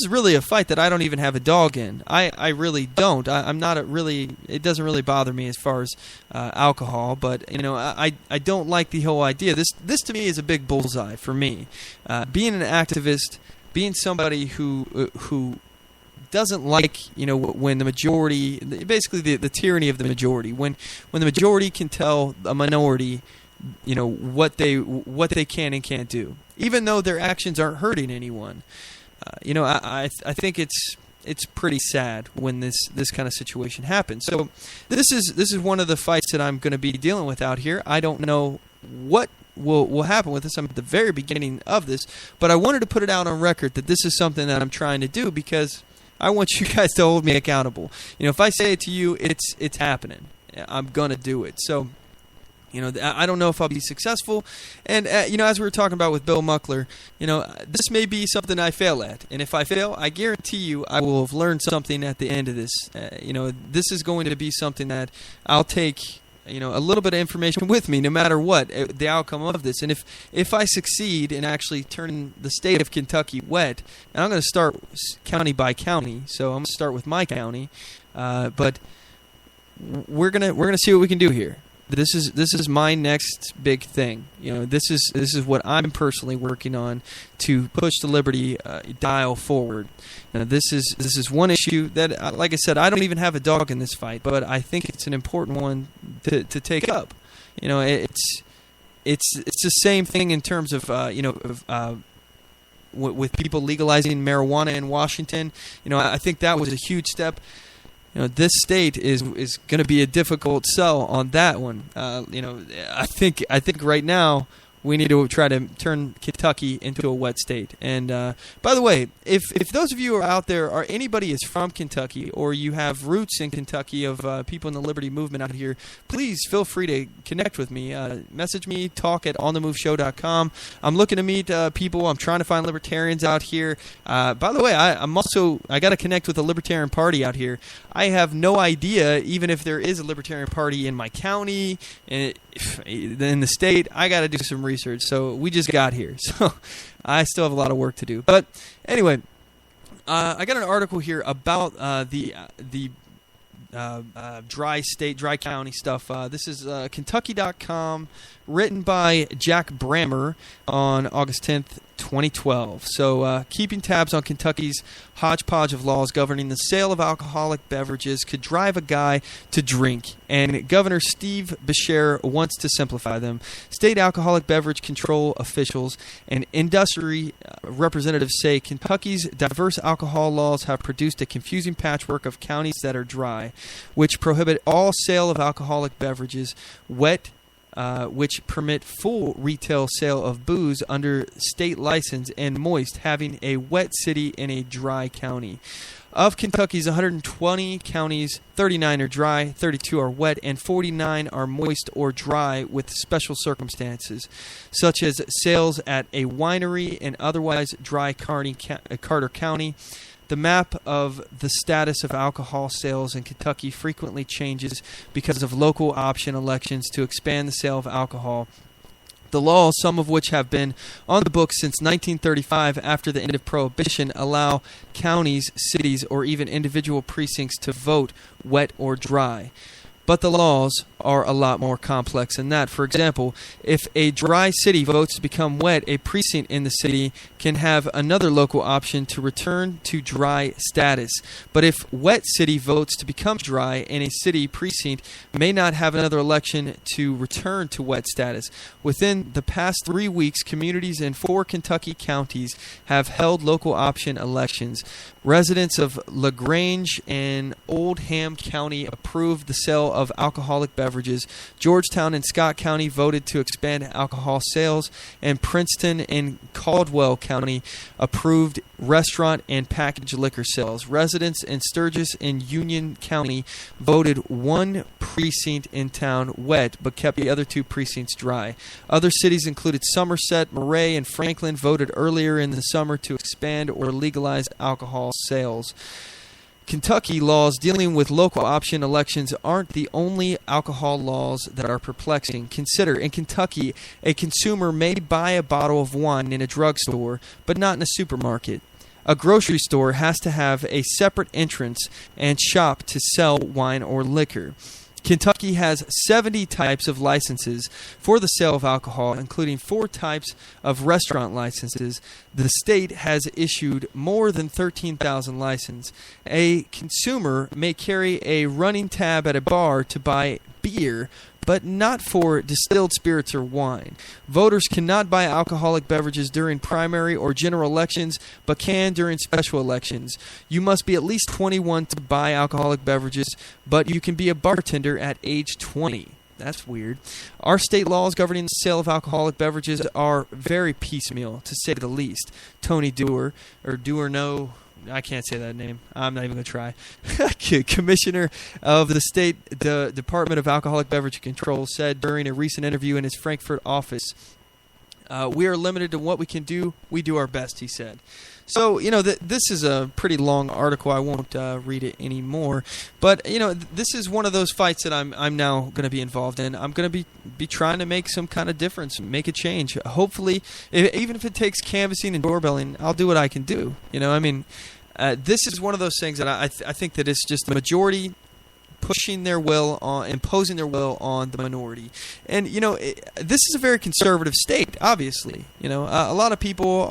Speaker 2: really a fight that I don't even have a dog in. I really don't. I'm not it doesn't really bother me as far as alcohol, but I don't like the whole idea. This to me is a big bullseye for me. Being an activist, being somebody who doesn't like when the majority, basically the tyranny of the majority, when the majority can tell a minority what they can and can't do, even though their actions aren't hurting anyone. I think it's pretty sad when this kind of situation happens. So this is one of the fights that I'm going to be dealing with out here. I don't know what will happen with this. I'm at the very beginning of this, but I wanted to put it out on record that this is something that I'm trying to do because I want you guys to hold me accountable. If I say it to you, it's happening. I'm going to do it. So I don't know if I'll be successful. And, as we were talking about with Bill Muckler, this may be something I fail at. And if I fail, I guarantee you I will have learned something at the end of this. This is going to be something that I'll take, a little bit of information with me no matter what the outcome of this. And if I succeed in actually turning the state of Kentucky wet, and I'm going to start county by county, so I'm going to start with my county, but we're gonna see what we can do here. This is my next big thing. This is what I'm personally working on to push the liberty dial forward. Now, this is one issue that, like I said, I don't even have a dog in this fight, but I think it's an important one to take up. It's the same thing in terms of with people legalizing marijuana in Washington. I think that was a huge step. This state is going to be a difficult sell on that one. I think right now we need to try to turn Kentucky into a wet state. And by the way, if those of you are out there, or anybody is from Kentucky, or you have roots in Kentucky of people in the liberty movement out here, please feel free to connect with me. Message me, talk at onthemoveshow.com. I'm looking to meet people. I'm trying to find libertarians out here. By the way, I got to connect with the Libertarian Party out here. I have no idea even if there is a Libertarian Party in my county, in the state. I got to do some research. So we just got here. So I still have a lot of work to do. But anyway, I got an article here about the dry county stuff. This is Kentucky.com, written by Jack Brammer on August 10th. 2012. So keeping tabs on Kentucky's hodgepodge of laws governing the sale of alcoholic beverages could drive a guy to drink, and Governor Steve Beshear wants to simplify them. State alcoholic beverage control officials and industry representatives say Kentucky's diverse alcohol laws have produced a confusing patchwork of counties that are dry, which prohibit all sale of alcoholic beverages, wet, which permit full retail sale of booze under state license, and moist, having a wet city in a dry county. Of Kentucky's 120 counties, 39 are dry, 32 are wet, and 49 are moist or dry with special circumstances, such as sales at a winery and otherwise dry Carter County. The map of the status of alcohol sales in Kentucky frequently changes because of local option elections to expand the sale of alcohol. The laws, some of which have been on the books since 1935 after the end of Prohibition, allow counties, cities, or even individual precincts to vote wet or dry. But the laws are a lot more complex than that. For example, if a dry city votes to become wet, a precinct in the city can have another local option to return to dry status. But if wet city votes to become dry, and a city precinct may not have another election to return to wet status. Within the past 3 weeks, communities in 4 Kentucky counties have held local option elections. Residents of LaGrange and Oldham County approved the sale of alcoholic beverages. Georgetown and Scott County voted to expand alcohol sales, and Princeton and Caldwell County approved restaurant and packaged liquor sales. Residents in Sturgis and Union County voted 1 precinct in town wet, but kept the other 2 precincts dry. Other cities included Somerset, Murray, and Franklin voted earlier in the summer to expand or legalize alcohol sales. Kentucky laws dealing with local option elections aren't the only alcohol laws that are perplexing. Consider, in Kentucky, a consumer may buy a bottle of wine in a drugstore, but not in a supermarket. A grocery store has to have a separate entrance and shop to sell wine or liquor. Kentucky has 70 types of licenses for the sale of alcohol, including 4 types of restaurant licenses. The state has issued more than 13,000 licenses. A consumer may carry a running tab at a bar to buy beer, but not for distilled spirits or wine. Voters cannot buy alcoholic beverages during primary or general elections, but can during special elections. You must be at least 21 to buy alcoholic beverages, but you can be a bartender at age 20. That's weird. Our state laws governing the sale of alcoholic beverages are very piecemeal, to say the least. Tony Dewar, or Duerno, I can't say that name. I'm not even going to try. Commissioner of the State Department of Alcoholic Beverage Control said during a recent interview in his Frankfurt office, "We are limited to what we can do. We do our best," he said. So, this is a pretty long article. I won't read it anymore. But, this is one of those fights that I'm now going to be involved in. I'm going to be trying to make some kind of difference, make a change. Hopefully, even if it takes canvassing and doorbelling, I'll do what I can do. This is one of those things that I think that it's just the majority pushing their will on, imposing their will on the minority. And, this is a very conservative state, obviously. A lot of people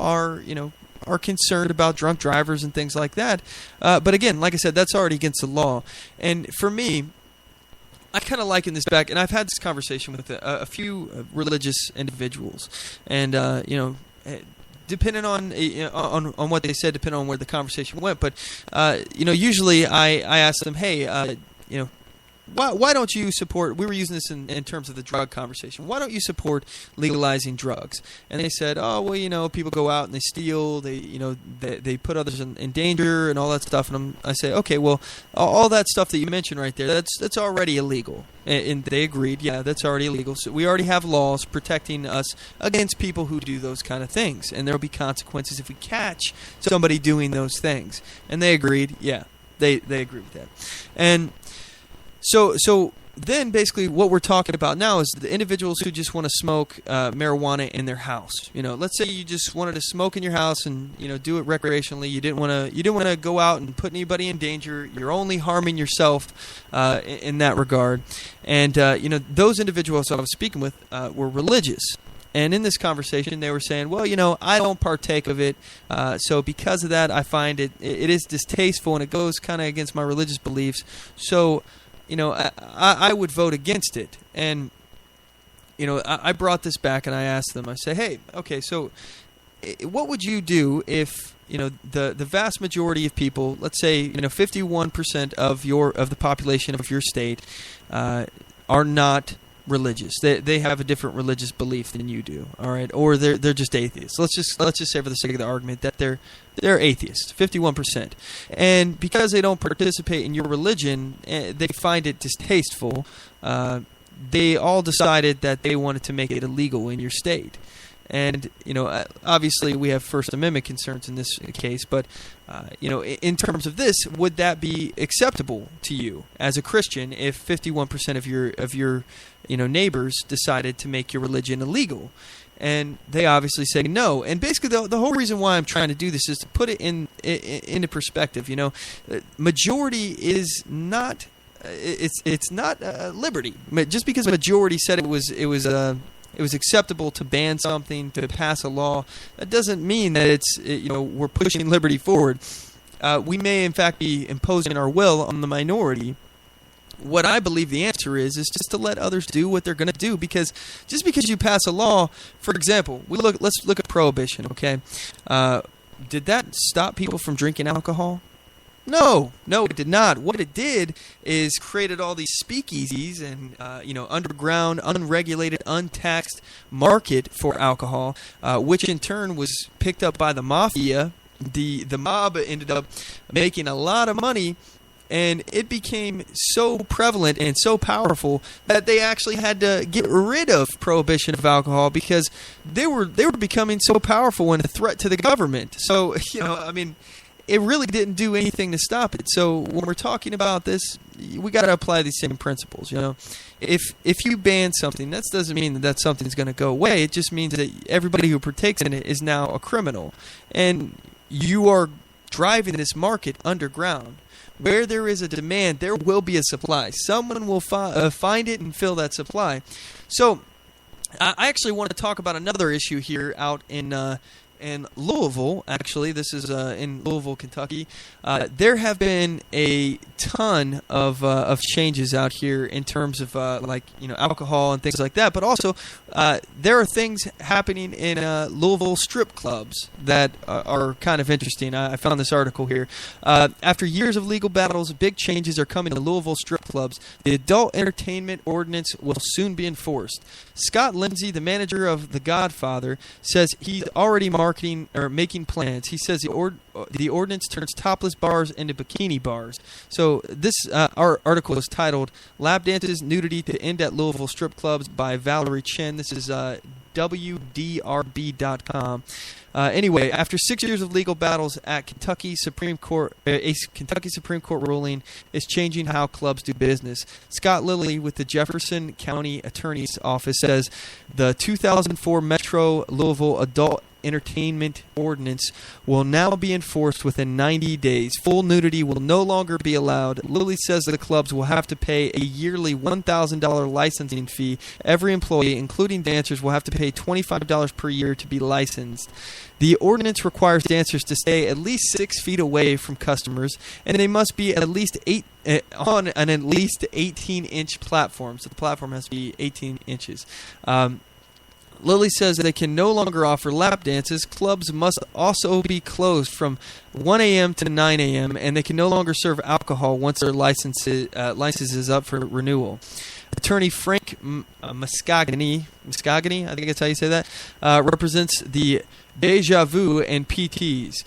Speaker 2: are concerned about drunk drivers and things like that. But again, like I said, that's already against the law. And for me, I kind of liken this back, and I've had this conversation with a few religious individuals. And, depending on what they said, depending on where the conversation went. But, usually I ask them, hey, why don't you support, we were using this in terms of the drug conversation, why don't you support legalizing drugs? And they said, oh, well, people go out and they steal, they put others in danger and all that stuff. And I say, okay, well, all that stuff that you mentioned right there, that's already illegal. And they agreed, yeah, that's already illegal. So we already have laws protecting us against people who do those kind of things. And there will be consequences if we catch somebody doing those things. And they agreed, yeah, they agree with that. And So then basically what we're talking about now is the individuals who just want to smoke marijuana in their house. Let's say you just wanted to smoke in your house and do it recreationally. You didn't want to go out and put anybody in danger. You're only harming yourself in that regard. And those individuals I was speaking with were religious. And in this conversation, they were saying, well, I don't partake of it, so because of that, I find it is distasteful, and it goes kind of against my religious beliefs. So, I would vote against it. And, I brought this back, and I asked them, I say, hey, okay, so what would you do if, the vast majority of people, let's say, 51% of the population of your state are not religious. They have a different religious belief than you do, all right? Or they're just atheists. Let's just say for the sake of the argument that they're atheists, 51%. And because they don't participate in your religion, they find it distasteful. They all decided that they wanted to make it illegal in your state. And, obviously we have First Amendment concerns in this case, but, in terms of this, would that be acceptable to you as a Christian if 51% of your neighbors decided to make your religion illegal? And they obviously say no. And basically the whole reason why I'm trying to do this is to put it into perspective. Majority is not, it's not liberty. Just because a majority said it was acceptable to ban something, to pass a law, that doesn't mean that we're pushing liberty forward. We may, in fact, be imposing our will on the minority. What I believe the answer is just to let others do what they're going to do. Because just because you pass a law, for example, let's look at prohibition. Okay, did that stop people from drinking alcohol? No, it did not. What it did is created all these speakeasies and underground, unregulated, untaxed market for alcohol, which in turn was picked up by the mafia. The mob ended up making a lot of money, and it became so prevalent and so powerful that they actually had to get rid of prohibition of alcohol because they were becoming so powerful and a threat to the government. So it really didn't do anything to stop it. So when we're talking about this, we got to apply these same principles. If you ban something, that doesn't mean that something's going to go away. It just means that everybody who partakes in it is now a criminal, and you are driving this market underground. Where there is a demand, there will be a supply. Someone will find it and fill that supply. So I actually want to talk about another issue here out in Louisville. Actually, this is in Louisville, Kentucky. There have been a ton of changes out here in terms of alcohol and things like that. But also, there are things happening in Louisville strip clubs that are kind of interesting. I found this article here. After years of legal battles, big changes are coming to Louisville strip clubs. The adult entertainment ordinance will soon be enforced. Scott Lindsay, the manager of The Godfather, says he's already making plans. He says the ordinance turns topless bars into bikini bars. So this our article is titled "Lap Dances, Nudity to End at Louisville Strip Clubs" by Valerie Chen. This is WDRB.com. Anyway, after 6 years of legal battles at Kentucky Supreme Court, a Kentucky Supreme Court ruling is changing how clubs do business. Scott Lilly with the Jefferson County Attorney's Office says the 2004 Metro Louisville Adult Entertainment Ordinance will now be enforced within 90 days. Full nudity will no longer be allowed. Lilly says the clubs will have to pay a yearly $1,000 licensing fee. Every employee, including dancers, will have to pay $25 per year to be licensed. The ordinance requires dancers to stay at least 6 feet away from customers, and they must be at least on an at least 18-inch platform. So the platform has to be 18 inches. Lilly says they can no longer offer lap dances. Clubs must also be closed from 1 a.m. to 9 a.m., and they can no longer serve alcohol once their license is up for renewal. Attorney Frank Muscagni, I think that's how you say that, represents the Deja Vu and PTs.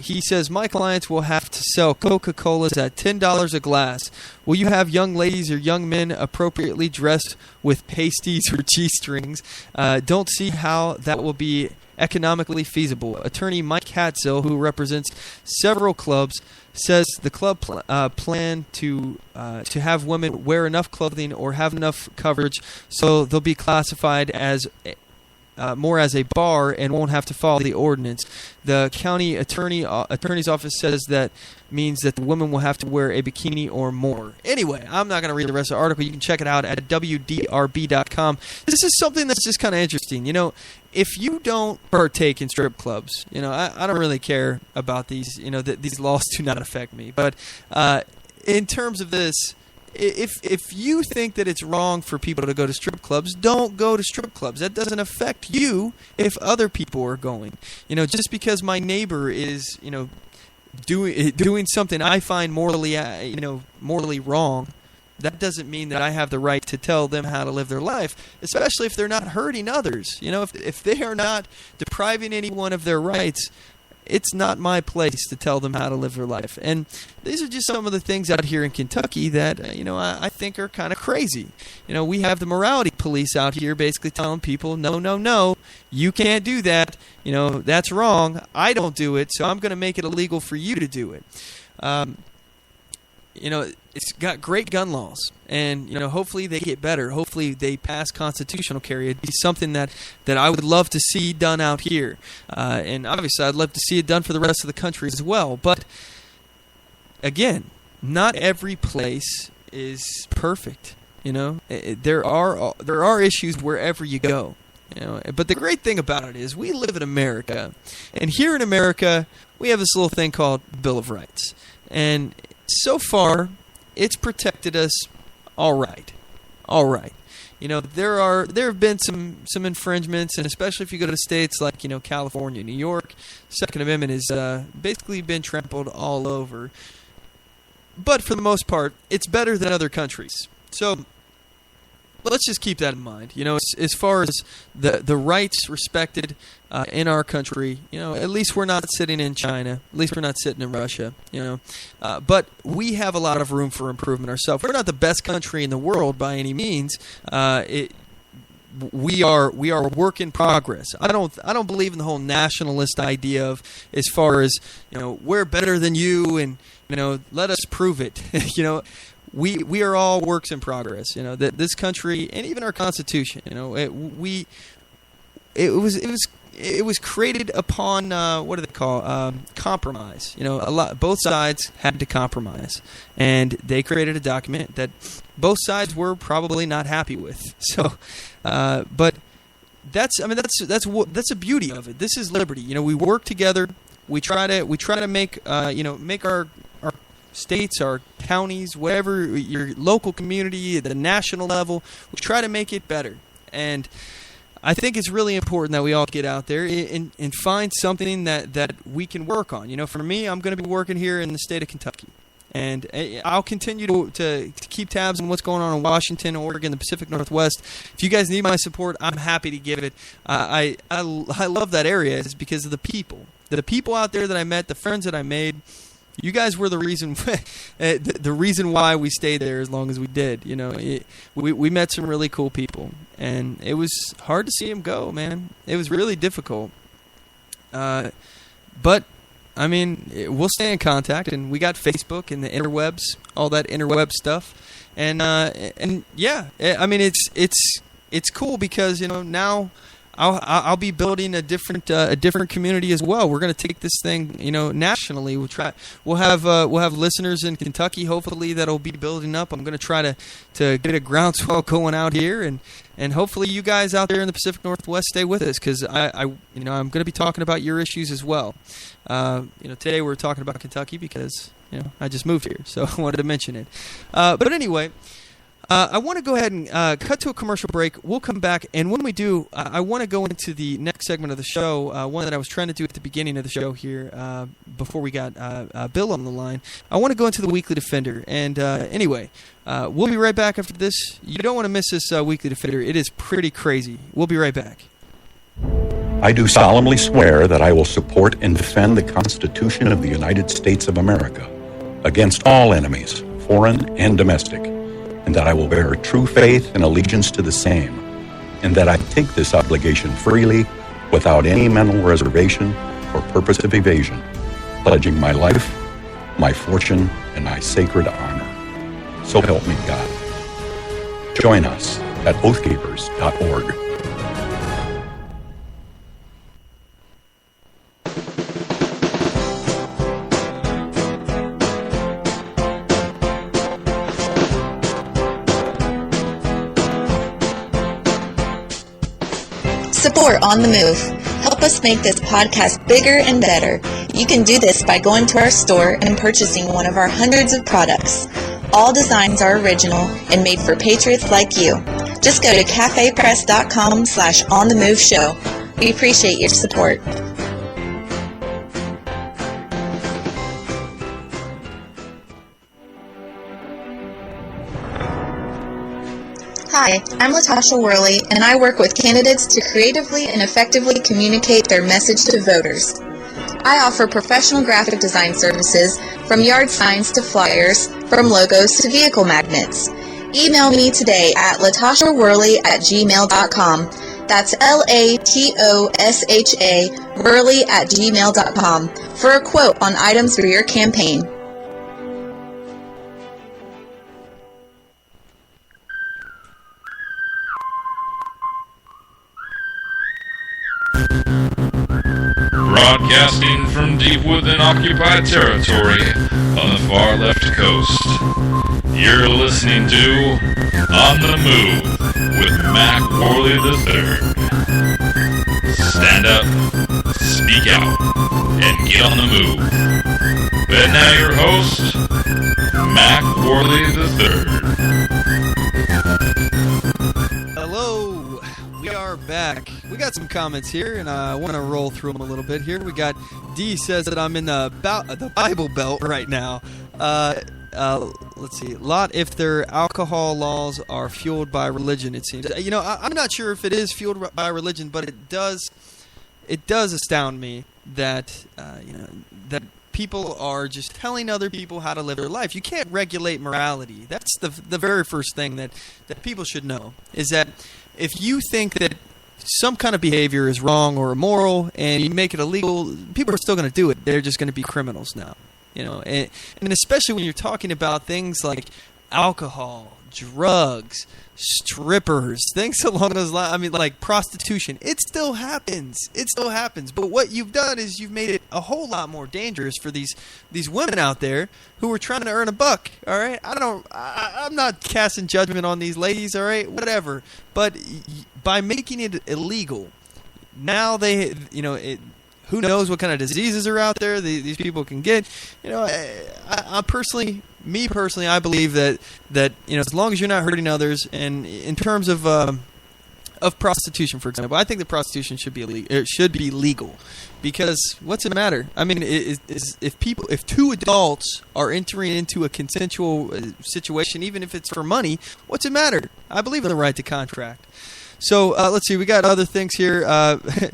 Speaker 2: He says, my clients will have to sell Coca-Colas at $10 a glass. Will you have young ladies or young men appropriately dressed with pasties or G-strings? Don't see how that will be economically feasible. Attorney Mike Hatzel, who represents several clubs, says the club plan to have women wear enough clothing or have enough coverage so they'll be classified as more as a bar and won't have to follow the ordinance. The county attorney's office says that means that the women will have to wear a bikini or more. Anyway, I'm not going to read the rest of the article. You can check it out at WDRB.com. This is something that's just kind of interesting. If you don't partake in strip clubs, I don't really care about these. These laws do not affect me. But in terms of this, if you think that it's wrong for people to go to strip clubs, don't go to strip clubs. That doesn't affect you if other people are going. Just because my neighbor is, doing something I find morally wrong, that doesn't mean that I have the right to tell them how to live their life, especially if they're not hurting others. If they are not depriving anyone of their rights, it's not my place to tell them how to live their life. And these are just some of the things out here in Kentucky that, I think are kind of crazy. We have the morality police out here basically telling people, no, you can't do that. That's wrong. I don't do it, so I'm going to make it illegal for you to do it. It's got great gun laws, and hopefully they get better. Hopefully they pass constitutional carry. It'd be something that I would love to see done out here, and obviously I'd love to see it done for the rest of the country as well. But again, not every place is perfect. There are issues wherever you go. But the great thing about it is we live in America, and here in America we have this little thing called Bill of Rights, and so far, it's protected us all right. There have been some infringements, and especially if you go to states like California, New York, Second Amendment has basically been trampled all over. But for the most part, it's better than other countries. So let's just keep that in mind. As far as the rights respected in our country, at least we're not sitting in China. At least we're not sitting in Russia. But we have a lot of room for improvement ourselves. We're not the best country in the world by any means. We are a work in progress. I don't believe in the whole nationalist idea of as far as we're better than you and let us prove it. We are all works in progress. That this country and even our Constitution. It was created upon what do they call compromise. Both sides had to compromise, and they created a document that both sides were probably not happy with. So, but that's a beauty of it. This is liberty. We work together. We try to make make our states, our counties, whatever, your local community, at the national level, we try to make it better. And I think it's really important that we all get out there and find something that we can work on. For me, I'm going to be working here in the state of Kentucky. And I'll continue to keep tabs on what's going on in Washington, Oregon, the Pacific Northwest. If you guys need my support, I'm happy to give it. I love that area. It's because of the people. The people out there that I met, the friends that I made. You guys were the reason, the reason why we stayed there as long as we did. We met some really cool people, and it was hard to see them go, man. It was really difficult. But I mean, we'll stay in contact, and we got Facebook and the interwebs, all that interweb stuff, and yeah, I mean, it's cool because now. I'll be building a different community as well. We're going to take this thing, nationally. We'll have listeners in Kentucky, hopefully, that'll be building up. I'm going to try to get a groundswell going out here, and hopefully you guys out there in the Pacific Northwest stay with us because I'm going to be talking about your issues as well. Today we're talking about Kentucky because I just moved here, so I wanted to mention it. But anyway. I want to go ahead and cut to a commercial break. We'll come back, and when we do, I want to go into the next segment of the show, one that I was trying to do at the beginning of the show here before we got Bill on the line. I want to go into the Weekly Defender, and anyway, we'll be right back after this. You don't want to miss this Weekly Defender. It is pretty crazy. We'll be right back.
Speaker 3: I do solemnly swear that I will support and defend the Constitution of the United States of America against all enemies, foreign and domestic, and that I will bear true faith and allegiance to the same, and that I take this obligation freely, without any mental reservation or purpose of evasion, pledging my life, my fortune, and my sacred honor. So help me God. Join us at oathkeepers.org.
Speaker 4: Support On The Move. Help us make this podcast bigger and better. You can do this by going to our store and purchasing one of our hundreds of products. All designs are original and made for patriots like you. Just go to cafepress.com/OnTheMoveShow. We appreciate your support. Hi, I'm Latasha Worley, and I work with candidates to creatively and effectively communicate their message to voters. I offer professional graphic design services, from yard signs to flyers, from logos to vehicle magnets. Email me today at latashaworley@gmail.com. That's LATOSHA Worley@gmail.com for a quote on items for your campaign.
Speaker 1: Broadcasting from deep within occupied territory on the far left coast. You're listening to On the Move with Mack Worley III. Stand up, speak out, and get on the move. And now your host, Mack Worley III.
Speaker 2: Hello, we are back. We got some comments here, and I want to roll through them a little bit here. We got D says that I'm in the Bible Belt right now. Let's see. Lot, if their alcohol laws are fueled by religion, it seems. You know, I'm not sure if it is fueled by religion, but it does astound me that that people are just telling other people how to live their life. You can't regulate morality. That's the very first thing that people should know, is that if you think that some kind of behavior is wrong or immoral and you make it illegal, people are still going to do it. They're just going to be criminals now. You know, and especially when you're talking about things like alcohol, drugs, strippers, things along those lines. I mean, like prostitution. It still happens. It still happens. But what you've done is you've made it a whole lot more dangerous for these women out there who are trying to earn a buck. All right, I'm not casting judgment on these ladies. All right, whatever. But by making it illegal, now they, who knows what kind of diseases are out there these people can get. You know, I personally, I believe that as long as you're not hurting others, and in terms of prostitution, for example, I think that prostitution should be legal, because what's the matter? I mean, if two adults are entering into a consensual situation, even if it's for money, what's it matter? I believe in the right to contract. So let's see. We got other things here.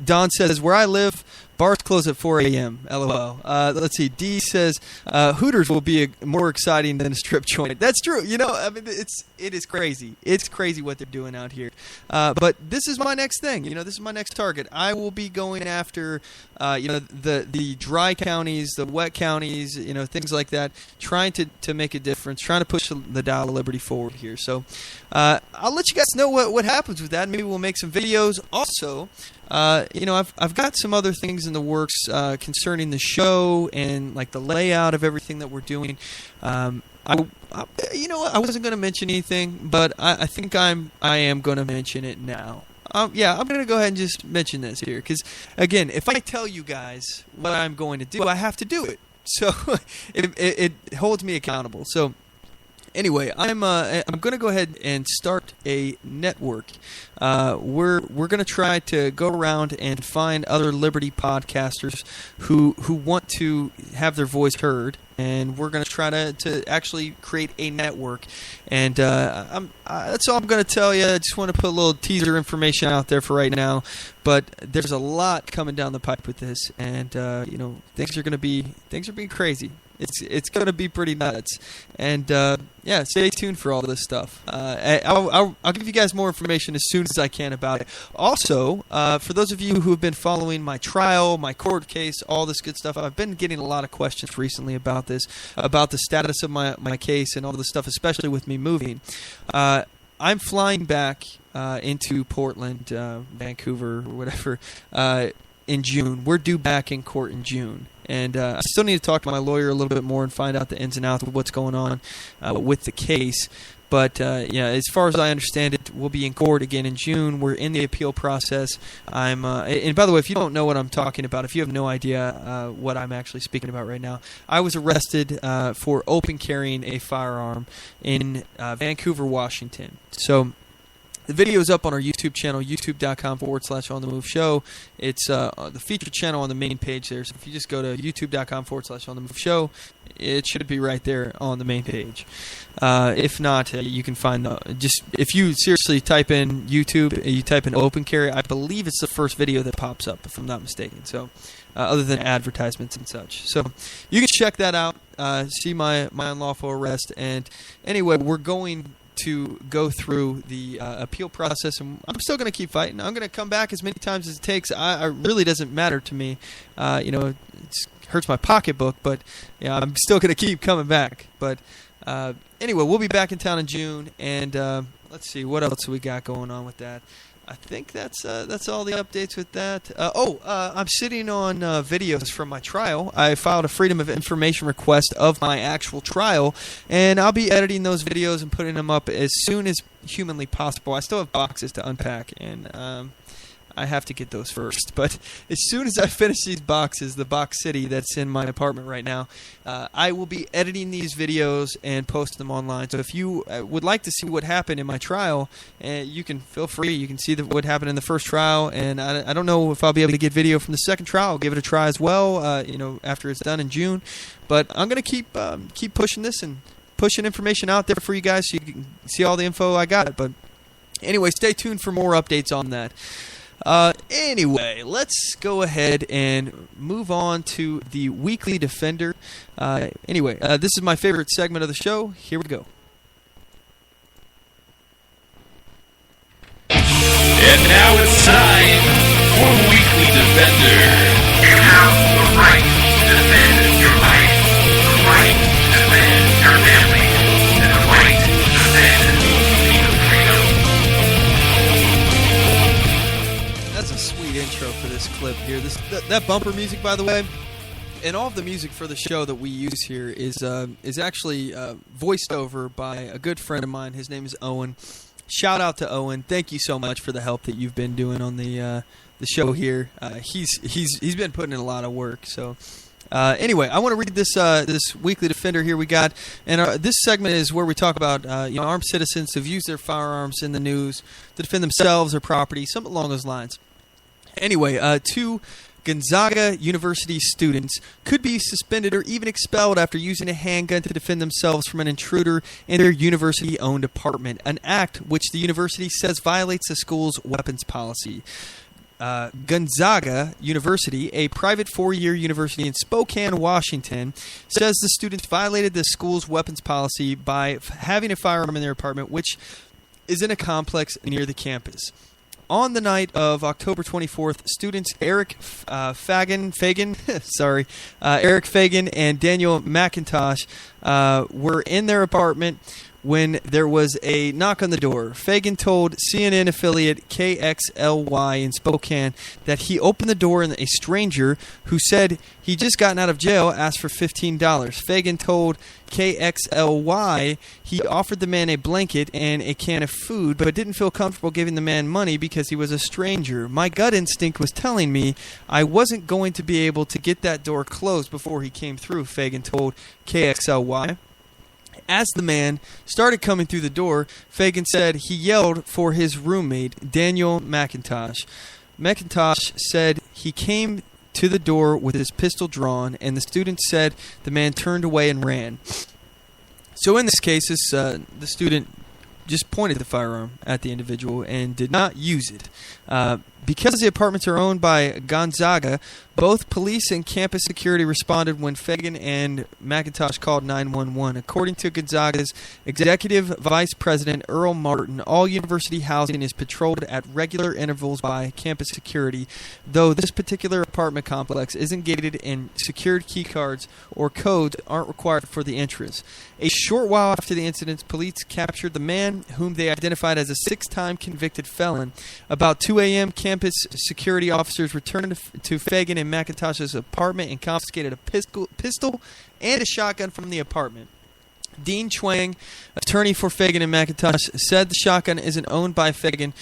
Speaker 2: Don says, where I live, bars close at 4 a.m. LOL. Let's see. D says, Hooters will be more exciting than a strip joint. That's true. You know, I mean, it is crazy. It's crazy what they're doing out here. But this is my next thing. You know, this is my next target. I will be going after, the dry counties, the wet counties, things like that, trying to make a difference, trying to push the dial of liberty forward here. So I'll let you guys know what happens with that. Maybe we'll make some videos. Also, I've got some other things in the works concerning the show and like the layout of everything that we're doing. I wasn't going to mention anything, but I think I am going to mention it now. I'm going to go ahead and just mention this here, because again, if I tell you guys what I'm going to do, I have to do it. So it holds me accountable. So anyway, I'm going to go ahead and start a network. We're going to try to go around and find other Liberty podcasters who want to have their voice heard, and we're going to try to actually create a network. And that's all I'm going to tell you. I just want to put a little teaser information out there for right now. But there's a lot coming down the pipe with this, and things are being crazy. It's going to be pretty nuts, and stay tuned for all this stuff. I'll give you guys more information as soon as I can about it. Also, for those of you who have been following my trial, my court case, all this good stuff, I've been getting a lot of questions recently about this, about the status of my case and all this stuff, especially with me moving. I'm flying back into Portland, Vancouver, or whatever, in June. We're due back in court in June. And I still need to talk to my lawyer a little bit more and find out the ins and outs of what's going on with the case. But as far as I understand it, we'll be in court again in June. We're in the appeal process. And by the way, if you don't know what I'm talking about, if you have no idea what I'm actually speaking about right now, I was arrested for open carrying a firearm in Vancouver, Washington. So the video is up on our YouTube channel, youtube.com/OnTheMoveShow. It's the featured channel on the main page there. So if you just go to youtube.com/OnTheMoveShow, it should be right there on the main page. If not, you can find just if you seriously type in YouTube, you type in open carry, I believe it's the first video that pops up, if I'm not mistaken. So other than advertisements and such. So you can check that out, see my unlawful arrest. And anyway, we're going to go through the appeal process, and I'm still going to keep fighting. I'm going to come back as many times as it takes. It really doesn't matter to me. It hurts my pocketbook, but I'm still going to keep coming back. But anyway, we'll be back in town in June, and let's see what else we got going on with that. I think that's all the updates with that. I'm sitting on videos from my trial. I filed a Freedom of Information request of my actual trial, and I'll be editing those videos and putting them up as soon as humanly possible. I still have boxes to unpack, and I have to get those first. But as soon as I finish these boxes, the box city that's in my apartment right now, I will be editing these videos and post them online. So if you would like to see what happened in my trial, you can feel free. You can see what happened in the first trial, and I don't know if I'll be able to get video from the second trial. I'll give it a try as well, after it's done in June. But I'm going to keep pushing this and pushing information out there for you guys so you can see all the info I got. But anyway, stay tuned for more updates on that. Anyway, let's go ahead and move on to the Weekly Defender. This is my favorite segment of the show. Here we go.
Speaker 1: And now it's time for Weekly Defender. You have the right to defend your life, the right to defend your family, and the right to defend freedom.
Speaker 2: That's a sweet intro for this clip here. That bumper music, by the way, and all of the music for the show that we use here is actually voiced over by a good friend of mine. His name is Owen. Shout out to Owen. Thank you so much for the help that you've been doing on the show here. He's been putting in a lot of work. So anyway, I want to read this Weekly Defender here we got, and this segment is where we talk about armed citizens who've used their firearms in the news to defend themselves or property, something along those lines. Anyway, two Gonzaga University students could be suspended or even expelled after using a handgun to defend themselves from an intruder in their university-owned apartment, an act which the university says violates the school's weapons policy. Gonzaga University, a private four-year university in Spokane, Washington, says the students violated the school's weapons policy by having a firearm in their apartment, which is in a complex near the campus. On the night of October 24th, students Eric Fagan and Daniel McIntosh were in their apartment when there was a knock on the door. Fagan told CNN affiliate KXLY in Spokane that he opened the door and a stranger who said he just gotten out of jail asked for $15. Fagan told KXLY he offered the man a blanket and a can of food, but didn't feel comfortable giving the man money because he was a stranger. My gut instinct was telling me I wasn't going to be able to get that door closed before he came through, Fagan told KXLY. As the man started coming through the door, Fagan said he yelled for his roommate, Daniel McIntosh. McIntosh said he came to the door with his pistol drawn, and the student said the man turned away and ran. So in this case, the student just pointed the firearm at the individual and did not use it. Because the apartments are owned by Gonzaga, both police and campus security responded when Fagan and McIntosh called 911. According to Gonzaga's executive vice president, Earl Martin, all university housing is patrolled at regular intervals by campus security, though this particular apartment complex isn't gated and secured key cards or codes aren't required for the entrance. A short while after the incident, police captured the man, whom they identified as a 6-time convicted felon. About 2 a.m., campus security officers returned to Fagan and McIntosh's apartment and confiscated a pistol and a shotgun from the apartment. Dean Chuang, attorney for Fagan and McIntosh, said the shotgun isn't owned by Fagan.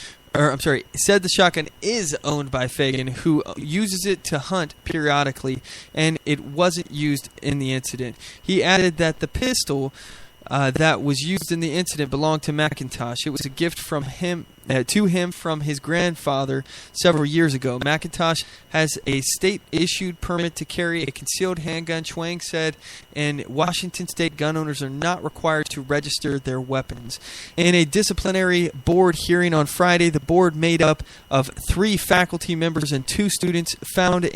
Speaker 2: Said the shotgun is owned by Fagan, who uses it to hunt periodically, and it wasn't used in the incident. He added that the pistol that was used in the incident belonged to McIntosh. It was a gift from him to him from his grandfather several years ago. McIntosh has a state-issued permit to carry a concealed handgun, Chuang said, and Washington state gun owners are not required to register their weapons. In a disciplinary board hearing on Friday, the board, made up of 3 faculty members and 2 students, found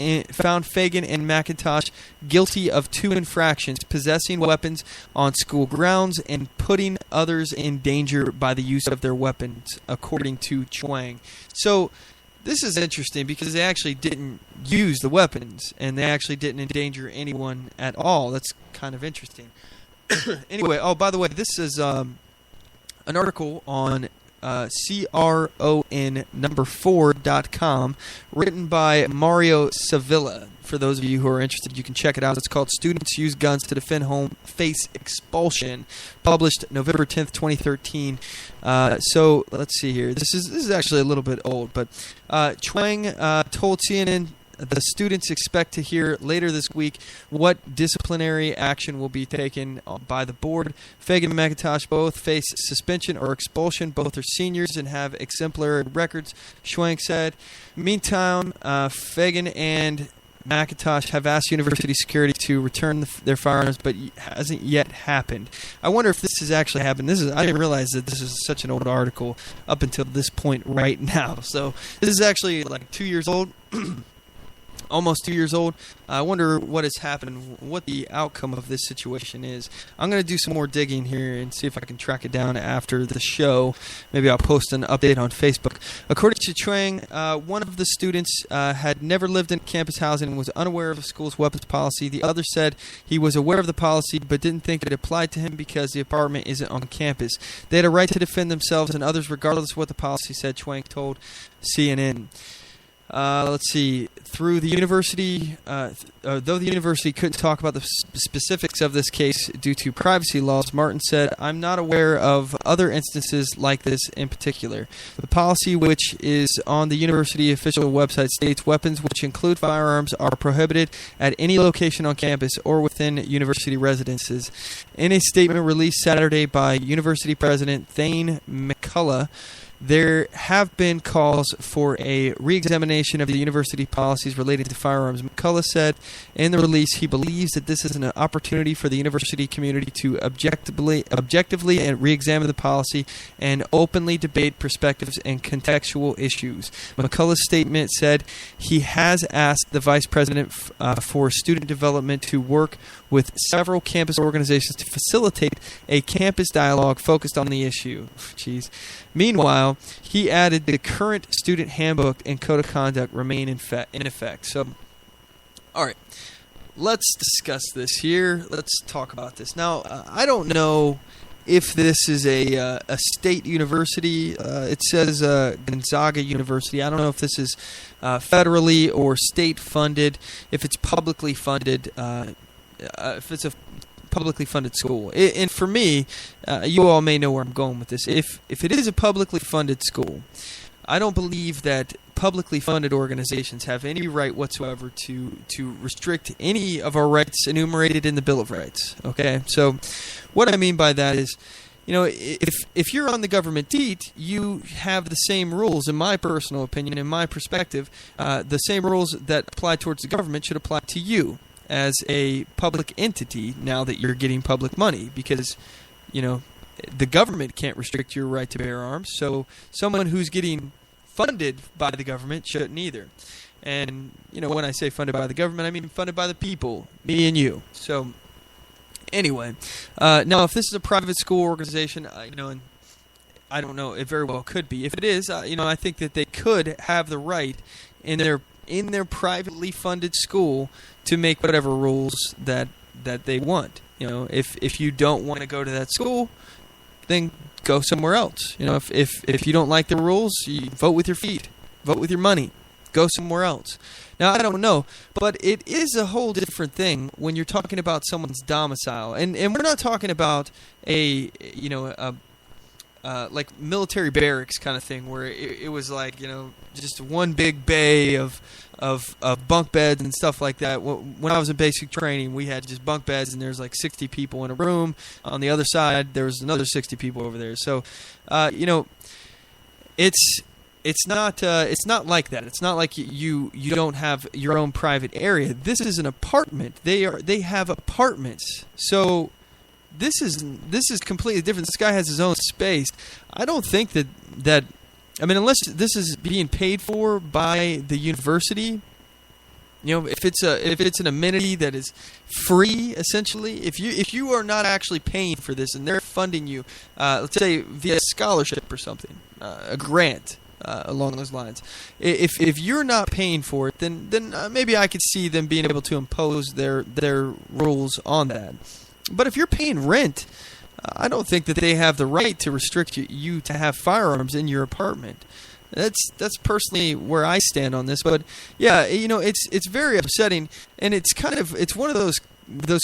Speaker 2: Fagan and McIntosh guilty of 2 infractions: possessing weapons on school grounds and putting others in danger by the use of their weapons, according to Chuang. So this is interesting because they actually didn't use the weapons and they actually didn't endanger anyone at all. That's kind of interesting. Anyway, oh, by the way, this is an article on CRON4.com written by Mario Sevilla. For those of you who are interested, you can check it out. It's called Students Use Guns to Defend Home, Face Expulsion, published November 10th, 2013. So let's see here. This is actually a little bit old, but Chuang told CNN the students expect to hear later this week what disciplinary action will be taken by the board. Fagan and McIntosh both face suspension or expulsion. Both are seniors and have exemplary records, Chuang said. Meantime, Fagan and McIntosh have asked university security to return their firearms, but it hasn't yet happened. I wonder if this has actually happened. I didn't realize that this is such an old article up until this point right now. So this is actually like 2 years old. Almost 2 years old. I wonder what has happened, what the outcome of this situation is. I'm going to do some more digging here and see if I can track it down after the show. Maybe I'll post an update on Facebook. According to Chuang, one of the students had never lived in campus housing and was unaware of the school's weapons policy. The other said he was aware of the policy but didn't think it applied to him because the apartment isn't on campus. They had a right to defend themselves and others regardless of what the policy said, Chuang told CNN. Let's see. Through the university, though the university couldn't talk about the specifics of this case due to privacy laws, Martin said, "I'm not aware of other instances like this in particular. The policy, which is on the university official website, states weapons, which include firearms, are prohibited at any location on campus or within university residences." In a statement released Saturday by University President Thane McCullough, there have been calls for a re-examination of the university policies related to firearms. McCullough said in the release he believes that this is an opportunity for the university community to objectively and re-examine the policy and openly debate perspectives and contextual issues. McCullough's statement said he has asked the vice president for student development to work with several campus organizations to facilitate a campus dialogue focused on the issue. Jeez. Meanwhile, he added the current student handbook and code of conduct remain in effect. So, all right, let's discuss this here. Let's talk about this. Now, I don't know if this is a state university. It says Gonzaga University. I don't know if this is federally or state funded. If it's publicly funded, if it's a publicly funded school. And for me, you all may know where I'm going with this. If it is a publicly funded school, I don't believe that publicly funded organizations have any right whatsoever to restrict any of our rights enumerated in the Bill of Rights. Okay? So what I mean by that is, you know, if you're on the government deed, you have the same rules, in my personal opinion, in my perspective, the same rules that apply towards the government should apply to you as a public entity now that you're getting public money, because, you know, the government can't restrict your right to bear arms, so someone who's getting funded by the government shouldn't either. And, you know, when I say funded by the government, I mean funded by the people, me and you. So, anyway, now if this is a private school organization, you know, and I don't know, it very well could be. If it is, you know, I think that they could have the right in their privately funded school to make whatever rules that they want. You know, if you don't want to go to that school, then go somewhere else. You know, if you don't like the rules, you vote with your feet, vote with your money, go somewhere else. Now, I don't know, but it is a whole different thing when you're talking about someone's domicile. And we're not talking about like military barracks kind of thing where it was like, just one big bay of bunk beds and stuff like that. When I was in basic training, we had just bunk beds, and there's like 60 people in a room. On the other side, there was another 60 people over there. So, it's not like that. It's not like you don't have your own private area. This is an apartment. They have apartments. So this is completely different. This guy has his own space. I don't think that unless this is being paid for by the university, if it's an amenity that is free, essentially, if you are not actually paying for this and they're funding you, let's say via scholarship or something, a grant along those lines. If you're not paying for it, then maybe I could see them being able to impose their rules on that. But if you're paying rent, I don't think that they have the right to restrict you to have firearms in your apartment. That's personally where I stand on this. But yeah, it's very upsetting, and it's one of those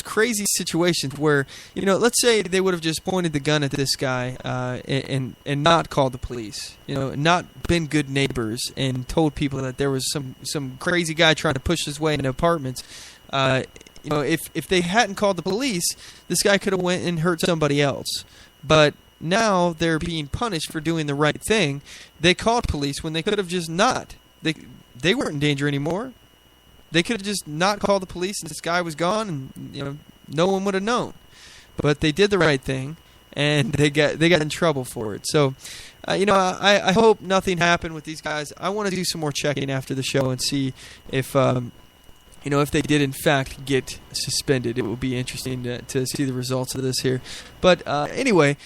Speaker 2: crazy situations where, let's say they would have just pointed the gun at this guy and not called the police, not been good neighbors and told people that there was some crazy guy trying to push his way into apartments. If they hadn't called the police, this guy could have went and hurt somebody else. But now they're being punished for doing the right thing. They called police when they could have just not. They weren't in danger anymore. They could have just not called the police, and this guy was gone, and no one would have known. But they did the right thing, and they got in trouble for it. So, I hope nothing happened with these guys. I want to do some more checking after the show and see if if they did in fact get suspended. It will be interesting to see the results of this here. But anyway,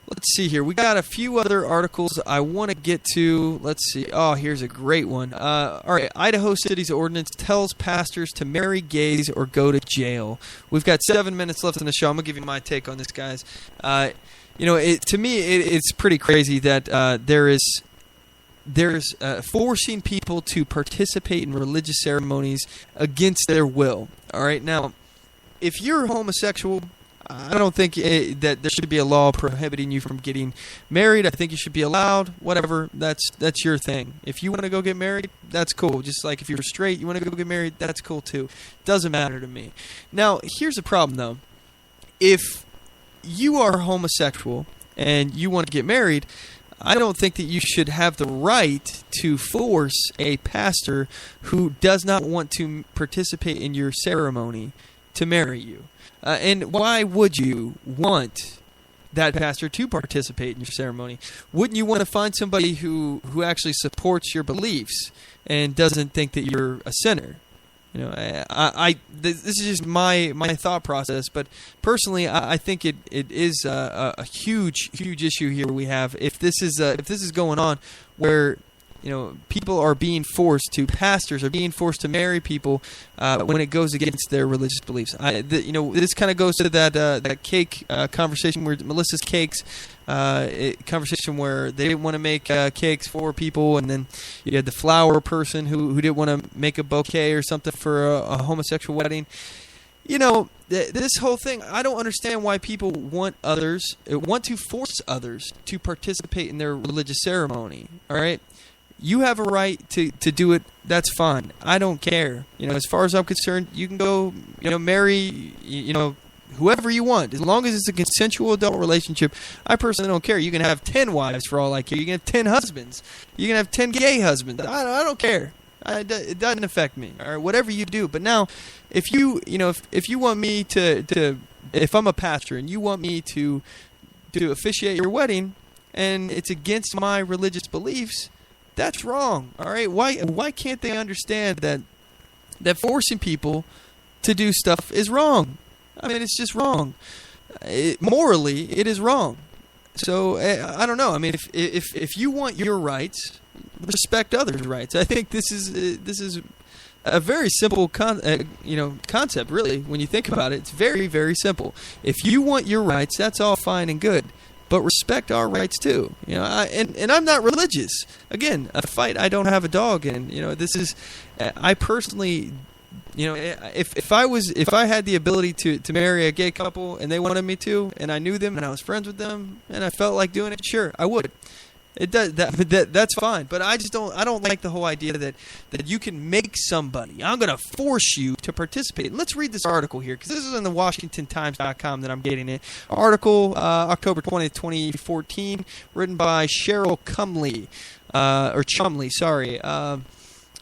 Speaker 2: let's see here. We got a few other articles I want to get to. Let's see. Oh, here's a great one. All right. Idaho City's ordinance tells pastors to marry gays or go to jail. We've got 7 minutes left in the show. I'm going to give you my take on this, guys. To me, it's pretty crazy that there's forcing people to participate in religious ceremonies against their will. All right. Now, if you're homosexual, I don't think that there should be a law prohibiting you from getting married. I think you should be allowed. Whatever. That's your thing. If you want to go get married, that's cool. Just like if you're straight, you want to go get married, that's cool too. Doesn't matter to me. Now, here's the problem though. If you are homosexual and you want to get married, I don't think that you should have the right to force a pastor who does not want to participate in your ceremony to marry you. And why would you want that pastor to participate in your ceremony? Wouldn't you want to find somebody who actually supports your beliefs and doesn't think that you're a sinner? This is just my thought process, but personally, I think it is a huge issue here we have. If this is going on, where pastors are being forced to marry people when it goes against their religious beliefs. This kind of goes to that cake conversation where Melissa's Cakes conversation where they didn't want to make cakes for people, and then you had the flower person who didn't want to make a bouquet or something for a homosexual wedding. This whole thing, I don't understand why people want to force others to participate in their religious ceremony. All right? You have a right to do it. That's fine. I don't care. As far as I'm concerned, you can go, marry, whoever you want. As long as it's a consensual adult relationship, I personally don't care. You can have 10 wives for all I care. You can have 10 husbands. You can have 10 gay husbands. I don't care. It doesn't affect me. All right, whatever you do. But now, if you want me to if I'm a pastor and you want me to officiate your wedding, and it's against my religious beliefs, that's wrong. All right, why can't they understand that forcing people to do stuff is wrong? I mean, it's just wrong. Morally, it is wrong. So I don't know. I mean, if you want your rights, respect others' rights. I think this is a very simple concept, really. When you think about it, it's very, very simple. If you want your rights, that's all fine and good. but respect our rights too. You know, and I'm not religious. Again, a fight I don't have a dog in. You know, this is, I personally, you know, if I had the ability to marry a gay couple and they wanted me to, and I knew them and I was friends with them and I felt like doing it, sure, I would. It does that's fine, but I don't like the whole idea that you can make somebody. I'm going to force you to participate. And let's read this article here, because this is in the WashingtonTimes.com that I'm getting it. Article October 20th, 2014, written by Cheryl Chumley. Sorry.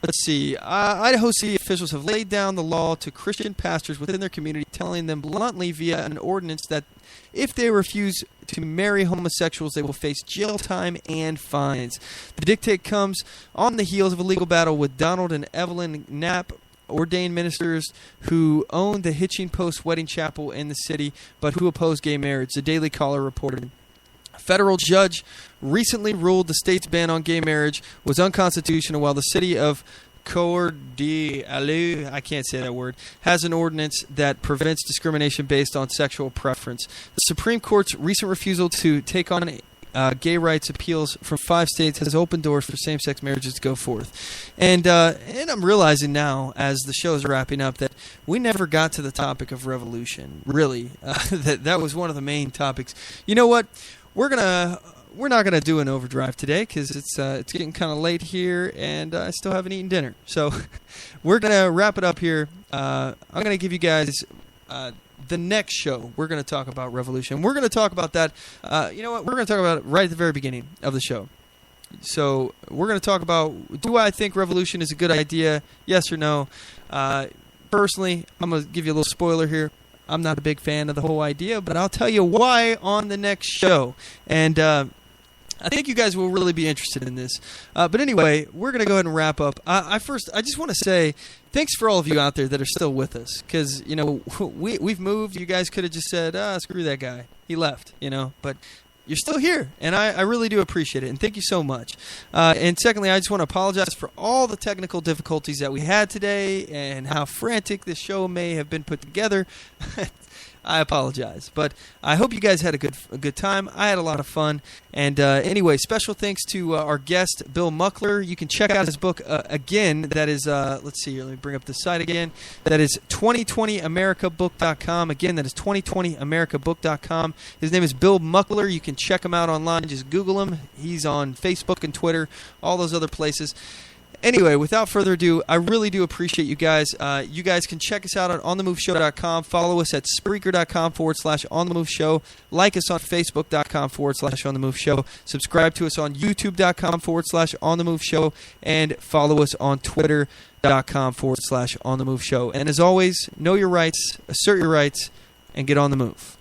Speaker 2: Let's see. Idaho City officials have laid down the law to Christian pastors within their community, telling them bluntly via an ordinance that if they refuse to marry homosexuals, they will face jail time and fines. The dictate comes on the heels of a legal battle with Donald and Evelyn Knapp, ordained ministers who own the Hitching Post Wedding Chapel in the city, but who oppose gay marriage, the Daily Caller reported. A federal judge recently ruled the state's ban on gay marriage was unconstitutional, while the city of Coeur-d'Alene, I can't say that word, has an ordinance that prevents discrimination based on sexual preference. The Supreme Court's recent refusal to take on gay rights appeals from 5 states has opened doors for same-sex marriages to go forth. And I'm realizing now, as the show is wrapping up, that we never got to the topic of revolution, really. That was one of the main topics. You know what? We're not gonna do an overdrive today because it's getting kind of late here, and I still haven't eaten dinner. So we're gonna wrap it up here. I'm gonna give you guys the next show. We're gonna talk about revolution. We're gonna talk about that. You know what? We're gonna talk about it right at the very beginning of the show. So we're gonna talk about, do I think revolution is a good idea? Yes or no? Personally, I'm gonna give you a little spoiler here. I'm not a big fan of the whole idea, but I'll tell you why on the next show. And I think you guys will really be interested in this. But anyway, we're going to go ahead and wrap up. I just want to say thanks for all of you out there that are still with us. Because, you know, we've moved. You guys could have just said, screw that guy. He left, you know. But you're still here, and I really do appreciate it, and thank you so much. And secondly, I just want to apologize for all the technical difficulties that we had today and how frantic this show may have been put together. I apologize, but I hope you guys had a good time. I had a lot of fun. And anyway, special thanks to our guest, Bill Muckler. You can check out his book again. That is, let's see here. Let me bring up the site again. That is 2020americabook.com. Again, that is 2020americabook.com. His name is Bill Muckler. You can check him out online. Just Google him. He's on Facebook and Twitter, all those other places. Anyway, without further ado, I really do appreciate you guys. You guys can check us out at OnTheMoveShow.com. Follow us at Spreaker.com/OnTheMoveShow. Like us on Facebook.com/OnTheMoveShow. Subscribe to us on YouTube.com/OnTheMoveShow. And follow us on Twitter.com/OnTheMoveShow. And as always, know your rights, assert your rights, and get on the move.